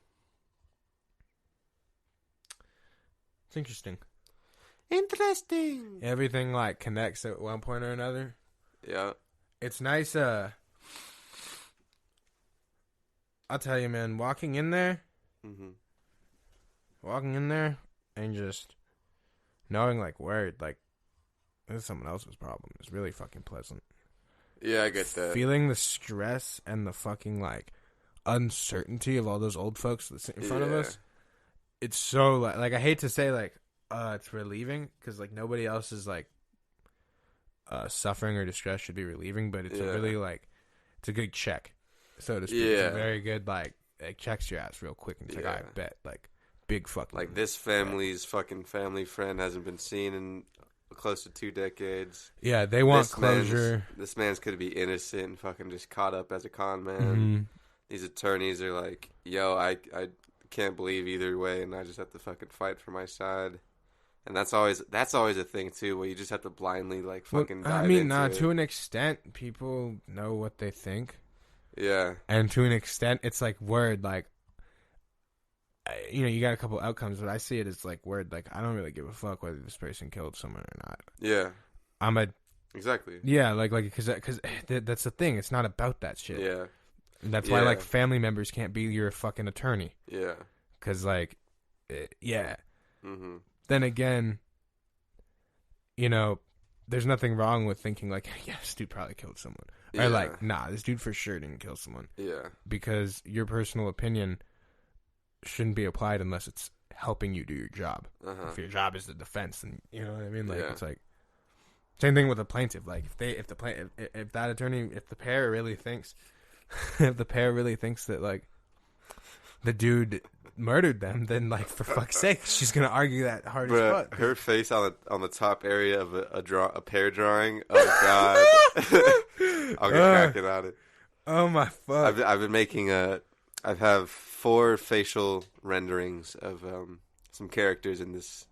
Speaker 2: It's interesting. Everything like connects at one point or another.
Speaker 1: Yeah.
Speaker 2: It's nice. I'll tell you, man. Walking in there, and just knowing like word, like this is someone else's problem is really fucking pleasant.
Speaker 1: Yeah, I get that.
Speaker 2: Feeling the stress and the fucking like uncertainty of all those old folks that sit in front of us. It's so like I hate to say like it's relieving because like nobody else is like suffering or distress should be relieving, but it's a really like it's a good check, so to speak. It's a very good like it checks your ass real quick and it's like I bet like big fucking
Speaker 1: like this family's fucking family friend hasn't been seen in close to 2 decades.
Speaker 2: Yeah, they want closure.
Speaker 1: This man's could be innocent and fucking just caught up as a con man. These attorneys are like, yo, I can't believe either way, and I just have to fucking fight for my side. And that's always a thing too, where you just have to blindly like fucking. Dive into it.
Speaker 2: To an extent, people know what they think.
Speaker 1: Yeah,
Speaker 2: and to an extent, it's like word, like you got a couple outcomes, but I see it as like word, like I don't really give a fuck whether this person killed someone or not.
Speaker 1: Yeah, exactly.
Speaker 2: Yeah, like because that's the thing. It's not about that shit.
Speaker 1: Yeah.
Speaker 2: And that's why, like, family members can't be your fucking attorney.
Speaker 1: Yeah.
Speaker 2: Because, like,
Speaker 1: Mm-hmm.
Speaker 2: Then again, there's nothing wrong with thinking, like, yeah, this dude probably killed someone. Yeah. Or, like, nah, this dude for sure didn't kill someone.
Speaker 1: Yeah.
Speaker 2: Because your personal opinion shouldn't be applied unless it's helping you do your job. If your job is the defense, then, you know what I mean? Like, it's like, same thing with a plaintiff. Like, if that attorney, if the pair really thinks... if the pair really thinks that like the dude murdered them, then like for fuck's sake, she's gonna argue that hard as fuck.
Speaker 1: Her face on the top area of a pair drawing. Oh god, I'll get cracking on it.
Speaker 2: Oh my fuck!
Speaker 1: I've been making I have 4 facial renderings of some characters in this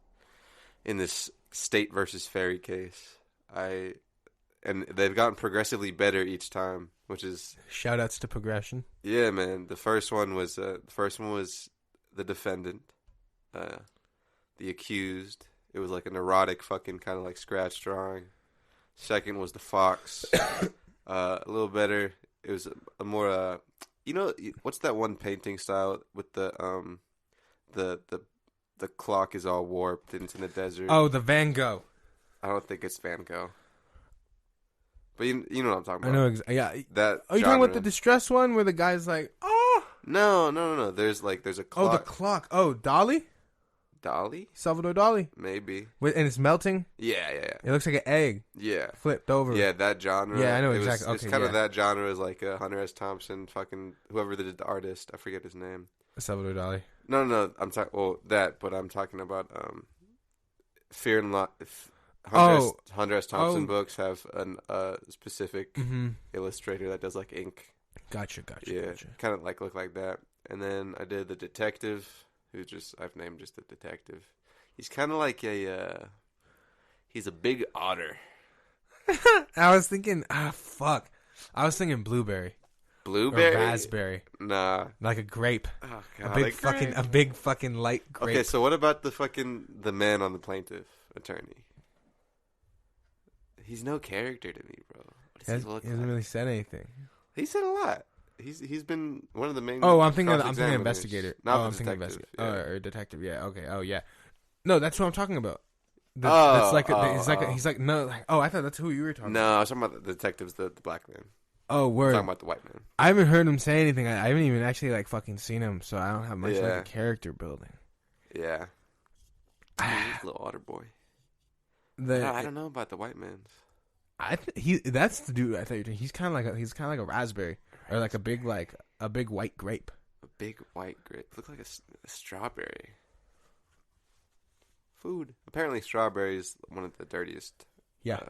Speaker 1: State versus Ferry case. And they've gotten progressively better each time, which is
Speaker 2: shout-outs to progression.
Speaker 1: Yeah, man. The first one was the defendant, the accused. It was like an erotic fucking kind of like scratch drawing. Second was the fox, a little better. It was a more what's that one painting style with the clock is all warped and it's in the desert.
Speaker 2: Oh, the Van Gogh.
Speaker 1: I don't think it's Van Gogh. But you know what I'm talking about.
Speaker 2: I know exactly. Yeah.
Speaker 1: That.
Speaker 2: Are you talking about the distress one where the guy's like, oh?
Speaker 1: No. There's a clock.
Speaker 2: Oh, the clock. Oh, Dolly.
Speaker 1: Dali?
Speaker 2: Salvador Dali.
Speaker 1: Maybe.
Speaker 2: And it's melting?
Speaker 1: Yeah.
Speaker 2: It looks like an egg.
Speaker 1: Yeah.
Speaker 2: Flipped over.
Speaker 1: Yeah, that genre.
Speaker 2: Yeah, I know exactly.
Speaker 1: It's kind of that genre as like Hunter S. Thompson, fucking whoever did the artist. I forget his name.
Speaker 2: Salvador Dali.
Speaker 1: No. I'm talking. Well, but I'm talking about Fear and Lot. Hunter S. Thompson books have a specific illustrator that does like ink.
Speaker 2: Gotcha.
Speaker 1: Yeah, kind of like look like that. And then I did the detective, I've named just the detective. He's kind of like he's a big otter.
Speaker 2: I was thinking, fuck. I was thinking blueberry.
Speaker 1: Blueberry?
Speaker 2: Or raspberry.
Speaker 1: Nah.
Speaker 2: Like a grape.
Speaker 1: Oh, God.
Speaker 2: A big fucking light grape.
Speaker 1: Okay, so what about the man on the plaintiff attorney? He's no character to me, bro. What does he look like?
Speaker 2: He hasn't really said anything.
Speaker 1: He said a lot. He's been one of the main.
Speaker 2: Oh, I'm thinking investigator.
Speaker 1: Not the detective.
Speaker 2: Or detective. Yeah. Okay. Oh, yeah. No, that's what I'm talking about. He's like no. Like, I thought that's who you were talking about.
Speaker 1: No, I was talking about the detectives, the black man.
Speaker 2: Oh, word.
Speaker 1: I'm talking about the white man.
Speaker 2: I haven't heard him say anything. I haven't even actually like fucking seen him, so I don't have much like a character building.
Speaker 1: Yeah. He's a little otter boy. I don't know about the white man's.
Speaker 2: That's the dude I thought you were talking. He's kind of like a raspberry or like a big white grape.
Speaker 1: A big white grape. Look like a strawberry. Food. Apparently, strawberry is one of the dirtiest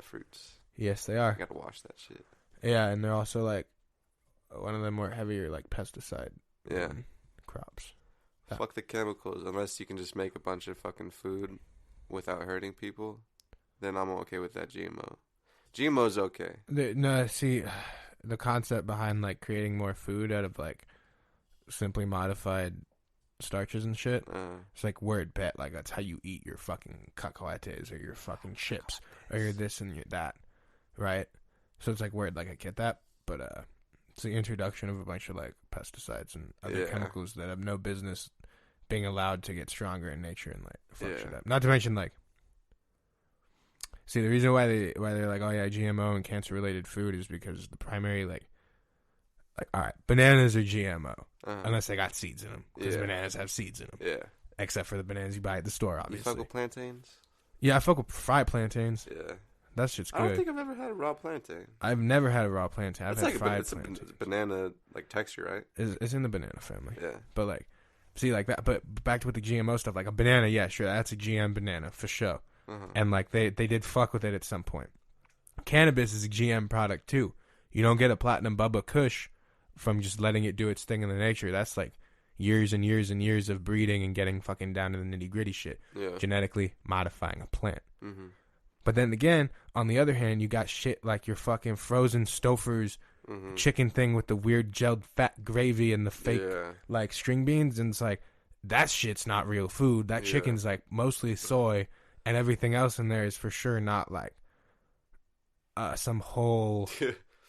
Speaker 1: fruits.
Speaker 2: Yes, they are.
Speaker 1: You gotta wash that shit.
Speaker 2: Yeah, and they're also like one of the more heavier like pesticide crops.
Speaker 1: Fuck the chemicals. Unless you can just make a bunch of fucking food without hurting people, then I'm okay with that GMO. GMO's okay.
Speaker 2: See, the concept behind like creating more food out of like simply modified starches and shit. It's like word bet. Like that's how you eat your fucking cacahuetes or your fucking chips or your this and your that, right? So it's like word. Like I get that, but it's the introduction of a bunch of like pesticides and other chemicals that have no business being allowed to get stronger in nature and like fuck shit up. Not to mention like. See, the reason why they're like, oh yeah, GMO and cancer related food is because the primary like all right, bananas are GMO unless they got seeds in them because bananas have seeds in them.
Speaker 1: Yeah.
Speaker 2: Except for the bananas you buy at the store, obviously.
Speaker 1: You fuck with plantains?
Speaker 2: Yeah, I fuck with fried plantains.
Speaker 1: Yeah.
Speaker 2: That shit's good.
Speaker 1: I don't think I've ever had a raw plantain.
Speaker 2: I've never had a raw plantain. I've had fried plantains.
Speaker 1: It's a banana like texture, right?
Speaker 2: It's in the banana family.
Speaker 1: Yeah.
Speaker 2: But like, see like that. But back to with the GMO stuff, like a banana, yeah, sure, that's a GM banana for sure. And like they did fuck with it at some point. Cannabis is a GM product too. You don't get a platinum Bubba Kush from just letting it do its thing in the nature. That's like years and years and years of breeding and getting fucking down to the nitty gritty shit. Yeah. Genetically modifying a plant. Mm-hmm. But then again, on the other hand, you got shit like your fucking frozen Stouffer's chicken thing with the weird gelled fat gravy and the fake like string beans, and it's like that shit's not real food. That chicken's like mostly soy. And everything else in there is for sure not like some whole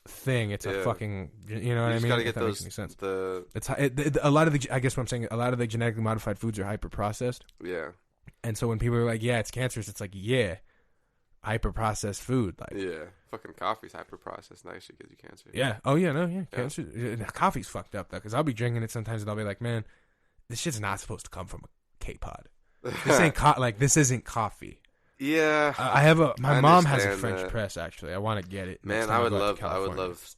Speaker 2: thing. It's a fucking, you know what I mean?
Speaker 1: Gotta get
Speaker 2: that
Speaker 1: those,
Speaker 2: makes any sense.
Speaker 1: A
Speaker 2: lot of the, I guess what I'm saying, a lot of the genetically modified foods are hyper processed.
Speaker 1: Yeah.
Speaker 2: And so when people are like, yeah, it's cancerous, it's like, yeah, hyper processed food. Like,
Speaker 1: yeah. Fucking coffee's hyper processed. That shit gives you cancer.
Speaker 2: Yeah. Oh yeah, no, yeah. Cancer. Coffee's fucked up though, because I'll be drinking it sometimes and I'll be like, man, this shit's not supposed to come from a K-pod. This ain't this isn't coffee.
Speaker 1: Yeah,
Speaker 2: I have my mom has a French press. Actually, I want to get it.
Speaker 1: Man, I would love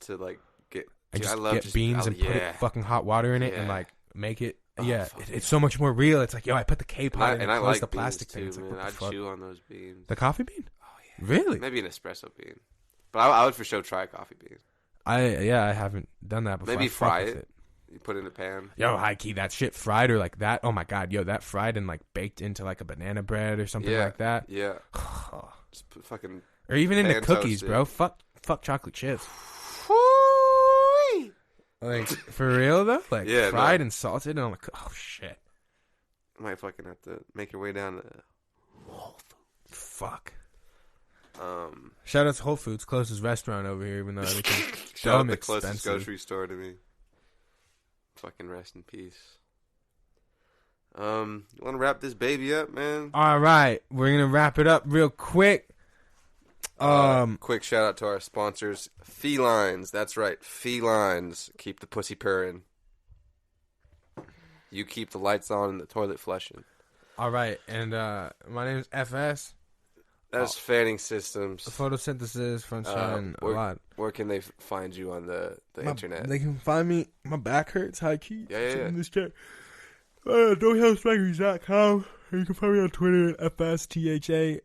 Speaker 1: to like get. Get
Speaker 2: beans and put fucking hot water in it and like make it. Oh, it's so much more real. It's like I put the K-pod in and I close the plastic thing. It's like,
Speaker 1: man, I'd chew on those beans.
Speaker 2: The coffee bean?
Speaker 1: Oh yeah,
Speaker 2: really?
Speaker 1: Maybe an espresso bean, but I would for sure try a coffee bean.
Speaker 2: I haven't done that before.
Speaker 1: Maybe fry it. You put it in a pan.
Speaker 2: Yo, high key, that shit fried or like that. Oh my god, yo, that fried and like baked into like a banana bread or something like that.
Speaker 1: Yeah. Just put fucking.
Speaker 2: Or even into cookies, bro. Fuck chocolate chips. Like for real though, like fried and salted, and I'm like, oh shit.
Speaker 1: I might fucking have to make your way down to Whole Foods.
Speaker 2: Fuck. Shout out to Whole Foods, closest restaurant over here, even though everything dumb
Speaker 1: the
Speaker 2: expensive.
Speaker 1: Closest grocery store to me. Fucking rest in peace. You want to wrap this baby up, man?
Speaker 2: All right, we're gonna wrap it up real quick.
Speaker 1: Quick shout out to our sponsors, Felines. That's right, Felines. Keep the pussy purring. You keep the lights on and the toilet flushing.
Speaker 2: All right, and my name is FS.
Speaker 1: That's FanningSystems.
Speaker 2: Photosynthesis from Shan a lot.
Speaker 1: Where can they find you on the internet?
Speaker 2: They can find me. My back hurts. High key.
Speaker 1: Yeah.
Speaker 2: In this chat. DogHouseFactories.com. You can find me on Twitter at FSTHAGAWD.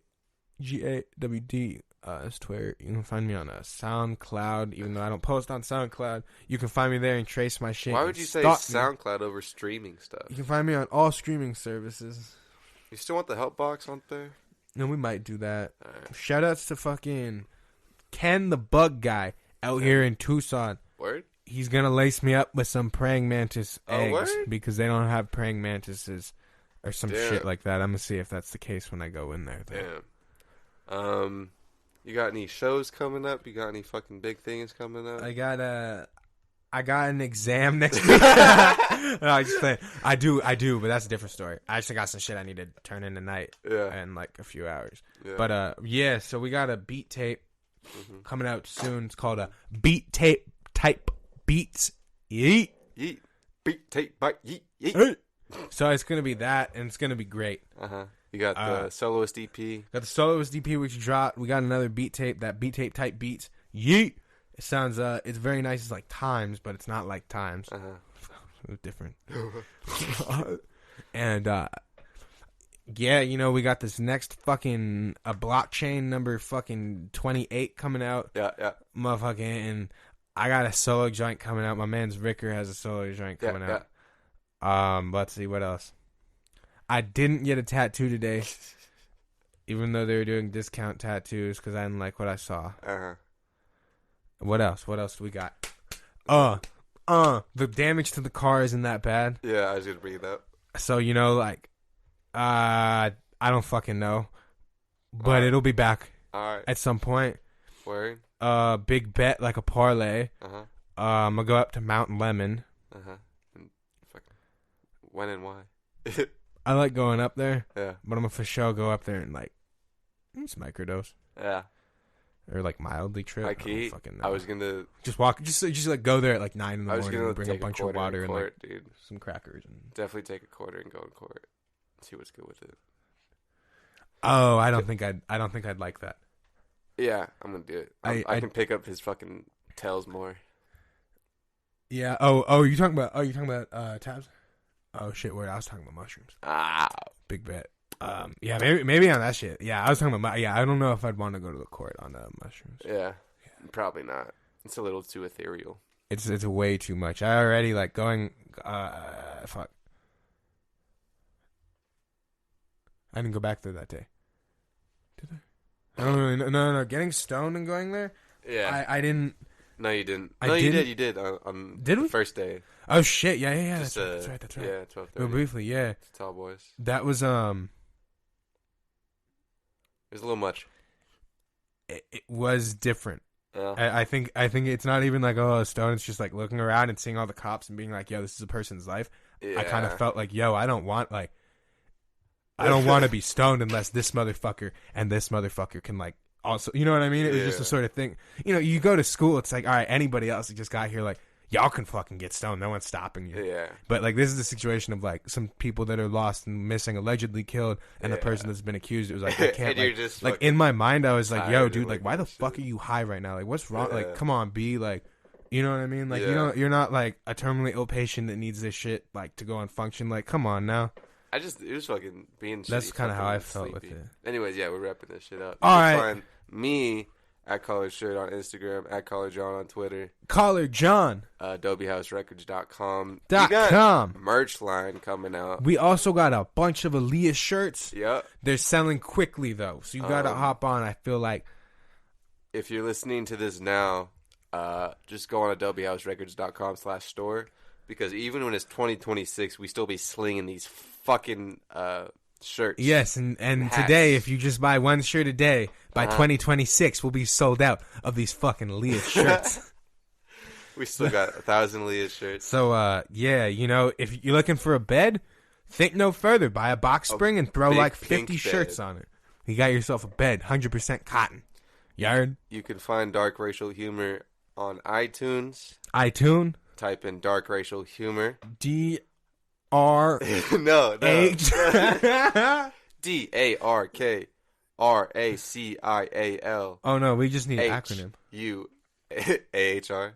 Speaker 2: That's Twitter. You can find me on SoundCloud, even though I don't post on SoundCloud. You can find me there and trace my shit.
Speaker 1: Why would you say SoundCloud over streaming stuff?
Speaker 2: You can find me on all streaming services.
Speaker 1: You still want the help box on there?
Speaker 2: No, we might do that.
Speaker 1: Right.
Speaker 2: Shoutouts to fucking Ken the Bug Guy out here in Tucson.
Speaker 1: Word?
Speaker 2: He's gonna lace me up with some praying mantis eggs because they don't have praying mantises or some shit like that. I'm gonna see if that's the case when I go in there.
Speaker 1: Damn. You got any shows coming up? You got any fucking big things coming up?
Speaker 2: I got an exam next week. No, I just saying. I do, but that's a different story. I actually got some shit I need to turn in tonight.
Speaker 1: Yeah.
Speaker 2: In like a few hours.
Speaker 1: Yeah.
Speaker 2: But so we got a beat tape coming out soon. It's called a beat tape type beats. Yeet.
Speaker 1: Yeet. Beat tape by yeet. Yeet.
Speaker 2: Hey. So it's gonna be that, and it's gonna be great.
Speaker 1: You got the soloist EP.
Speaker 2: Got the soloist EP which dropped. We got another beat tape. That beat tape type beats. Yeet. It sounds it's very nice. It's like Times, but it's not like Times. It's different. And yeah, you know, we got this next fucking a blockchain number fucking 28 coming out.
Speaker 1: Yeah.
Speaker 2: Motherfucking, and I got a solo joint coming out. My man's Ricker has a solo joint coming out. Let's see what else. I didn't get a tattoo today, even though they were doing discount tattoos because I didn't like what I saw. What else? What else do we got? The damage to the car isn't that bad.
Speaker 1: Yeah, I was gonna bring it up.
Speaker 2: So, you know, like, I don't fucking know, but it'll be back at some point.
Speaker 1: Word.
Speaker 2: Big bet, like a parlay. I'm gonna go up to Mount Lemon.
Speaker 1: And when and why?
Speaker 2: I like going up there.
Speaker 1: Yeah.
Speaker 2: But I'm gonna for sure go up there and like just microdose.
Speaker 1: Yeah.
Speaker 2: Or like mildly trip.
Speaker 1: I was gonna
Speaker 2: just walk, just like go there at like 9 in the morning and bring a bunch of water and like
Speaker 1: dude.
Speaker 2: Some crackers and
Speaker 1: definitely take a quarter and go in court. See what's good with it.
Speaker 2: Oh, I don't think I'd like that.
Speaker 1: Yeah, I'm gonna do it. I can pick up his fucking tails more.
Speaker 2: Yeah. Oh, you talking about tabs? Oh shit, wait, I was talking about mushrooms. Big bet. Yeah, maybe on that shit. Yeah, I was talking about. Yeah, I don't know if I'd want to go to the court on mushrooms.
Speaker 1: Yeah, probably not. It's a little too ethereal.
Speaker 2: It's way too much. I already like going. Fuck. I didn't go back there that day. Did I? I don't really know. No. Getting stoned and going there.
Speaker 1: Yeah.
Speaker 2: I didn't.
Speaker 1: No, you didn't. You did on
Speaker 2: did we?
Speaker 1: The first day.
Speaker 2: Oh shit! Yeah.
Speaker 1: Just,
Speaker 2: that's right.
Speaker 1: Yeah, 12:30.
Speaker 2: Real briefly, yeah.
Speaker 1: Tall boys.
Speaker 2: That was
Speaker 1: It was a little much.
Speaker 2: It was different.
Speaker 1: Yeah.
Speaker 2: I think it's not even like stone. It's just like looking around and seeing all the cops and being like, yo, this is a person's life. Yeah. I kind of felt like, yo, I don't want to be stoned unless this motherfucker and this motherfucker can like also, you know what I mean? It was just the sort of thing. You know, you go to school, it's like, all right, anybody else who just got here, like, y'all can fucking get stoned. No one's stopping you.
Speaker 1: Yeah.
Speaker 2: But like, this is the situation of like some people that are lost and missing, allegedly killed, and the person that's been accused. It was like, I can't.
Speaker 1: You're just
Speaker 2: like in my mind, I was like, yo, dude, like, why the fuck are you high right now? Like, what's wrong? Like, come on, be like, you know what I mean? Like, you're not like a terminally ill patient that needs this shit like to go and function. Like, come on now.
Speaker 1: It was fucking being.
Speaker 2: That's kind of how I felt with it.
Speaker 1: Anyways, yeah, we're wrapping this shit up.
Speaker 2: All right.
Speaker 1: Find me at Collar Shirt on Instagram, at Collar John on Twitter.
Speaker 2: Collar John.
Speaker 1: AdobeHouseRecords.com.
Speaker 2: .com.
Speaker 1: Merch line coming out.
Speaker 2: We also got a bunch of Aaliyah shirts.
Speaker 1: Yep.
Speaker 2: They're selling quickly though, so you gotta hop on. I feel like
Speaker 1: if you're listening to this now, just go on AdobeHouseRecords.com/store because even when it's 2026, we still be slinging these fucking shirts.
Speaker 2: Yes, and today, if you just buy one shirt a day, by 2026, we'll be sold out of these fucking Leah shirts.
Speaker 1: We still got 1,000 Leah shirts.
Speaker 2: So, yeah, you know, if you're looking for a bed, think no further. Buy a box spring and throw like 50 shirts on it. You got yourself a bed, 100% cotton. Yard.
Speaker 1: You can find Dark Racial Humor on iTunes.
Speaker 2: iTunes.
Speaker 1: Type in Dark Racial Humor.
Speaker 2: DRK R
Speaker 1: no.
Speaker 2: H
Speaker 1: DARKRACIAL.
Speaker 2: Oh no, we just need an acronym.
Speaker 1: UAHR.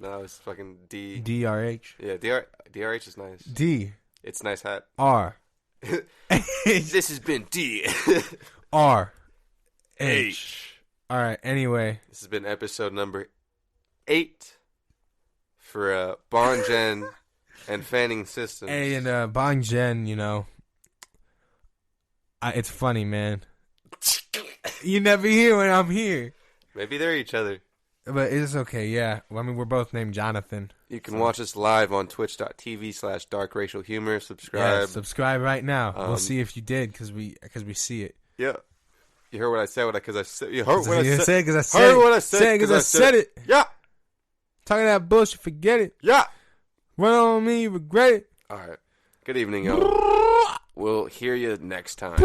Speaker 1: No, it's fucking D.
Speaker 2: DRH.
Speaker 1: Yeah, DRH is nice.
Speaker 2: D.
Speaker 1: It's nice hat.
Speaker 2: R.
Speaker 1: This has been D.
Speaker 2: R. H. All right. Anyway,
Speaker 1: this has been episode number 8 for Bongen and FanningSystems.
Speaker 2: Hey, and Bongen, you know, it's funny, man. You never hear when I'm here.
Speaker 1: Maybe they're each other.
Speaker 2: But it's okay, yeah. Well, I mean, we're both named Jonathan.
Speaker 1: You can watch us live on twitch.tv/darkracialhumor. Subscribe.
Speaker 2: Yeah, subscribe right now. We'll see if you did, because we see it.
Speaker 1: Yeah. You heard what I said? Because I said. You heard what I said?
Speaker 2: Because I said it.
Speaker 1: Heard what I said?
Speaker 2: Because I said it.
Speaker 1: Yeah.
Speaker 2: Talking that bullshit, forget it.
Speaker 1: Yeah.
Speaker 2: Run on me, regret it.
Speaker 1: All right. Good evening, y'all. We'll hear you next time.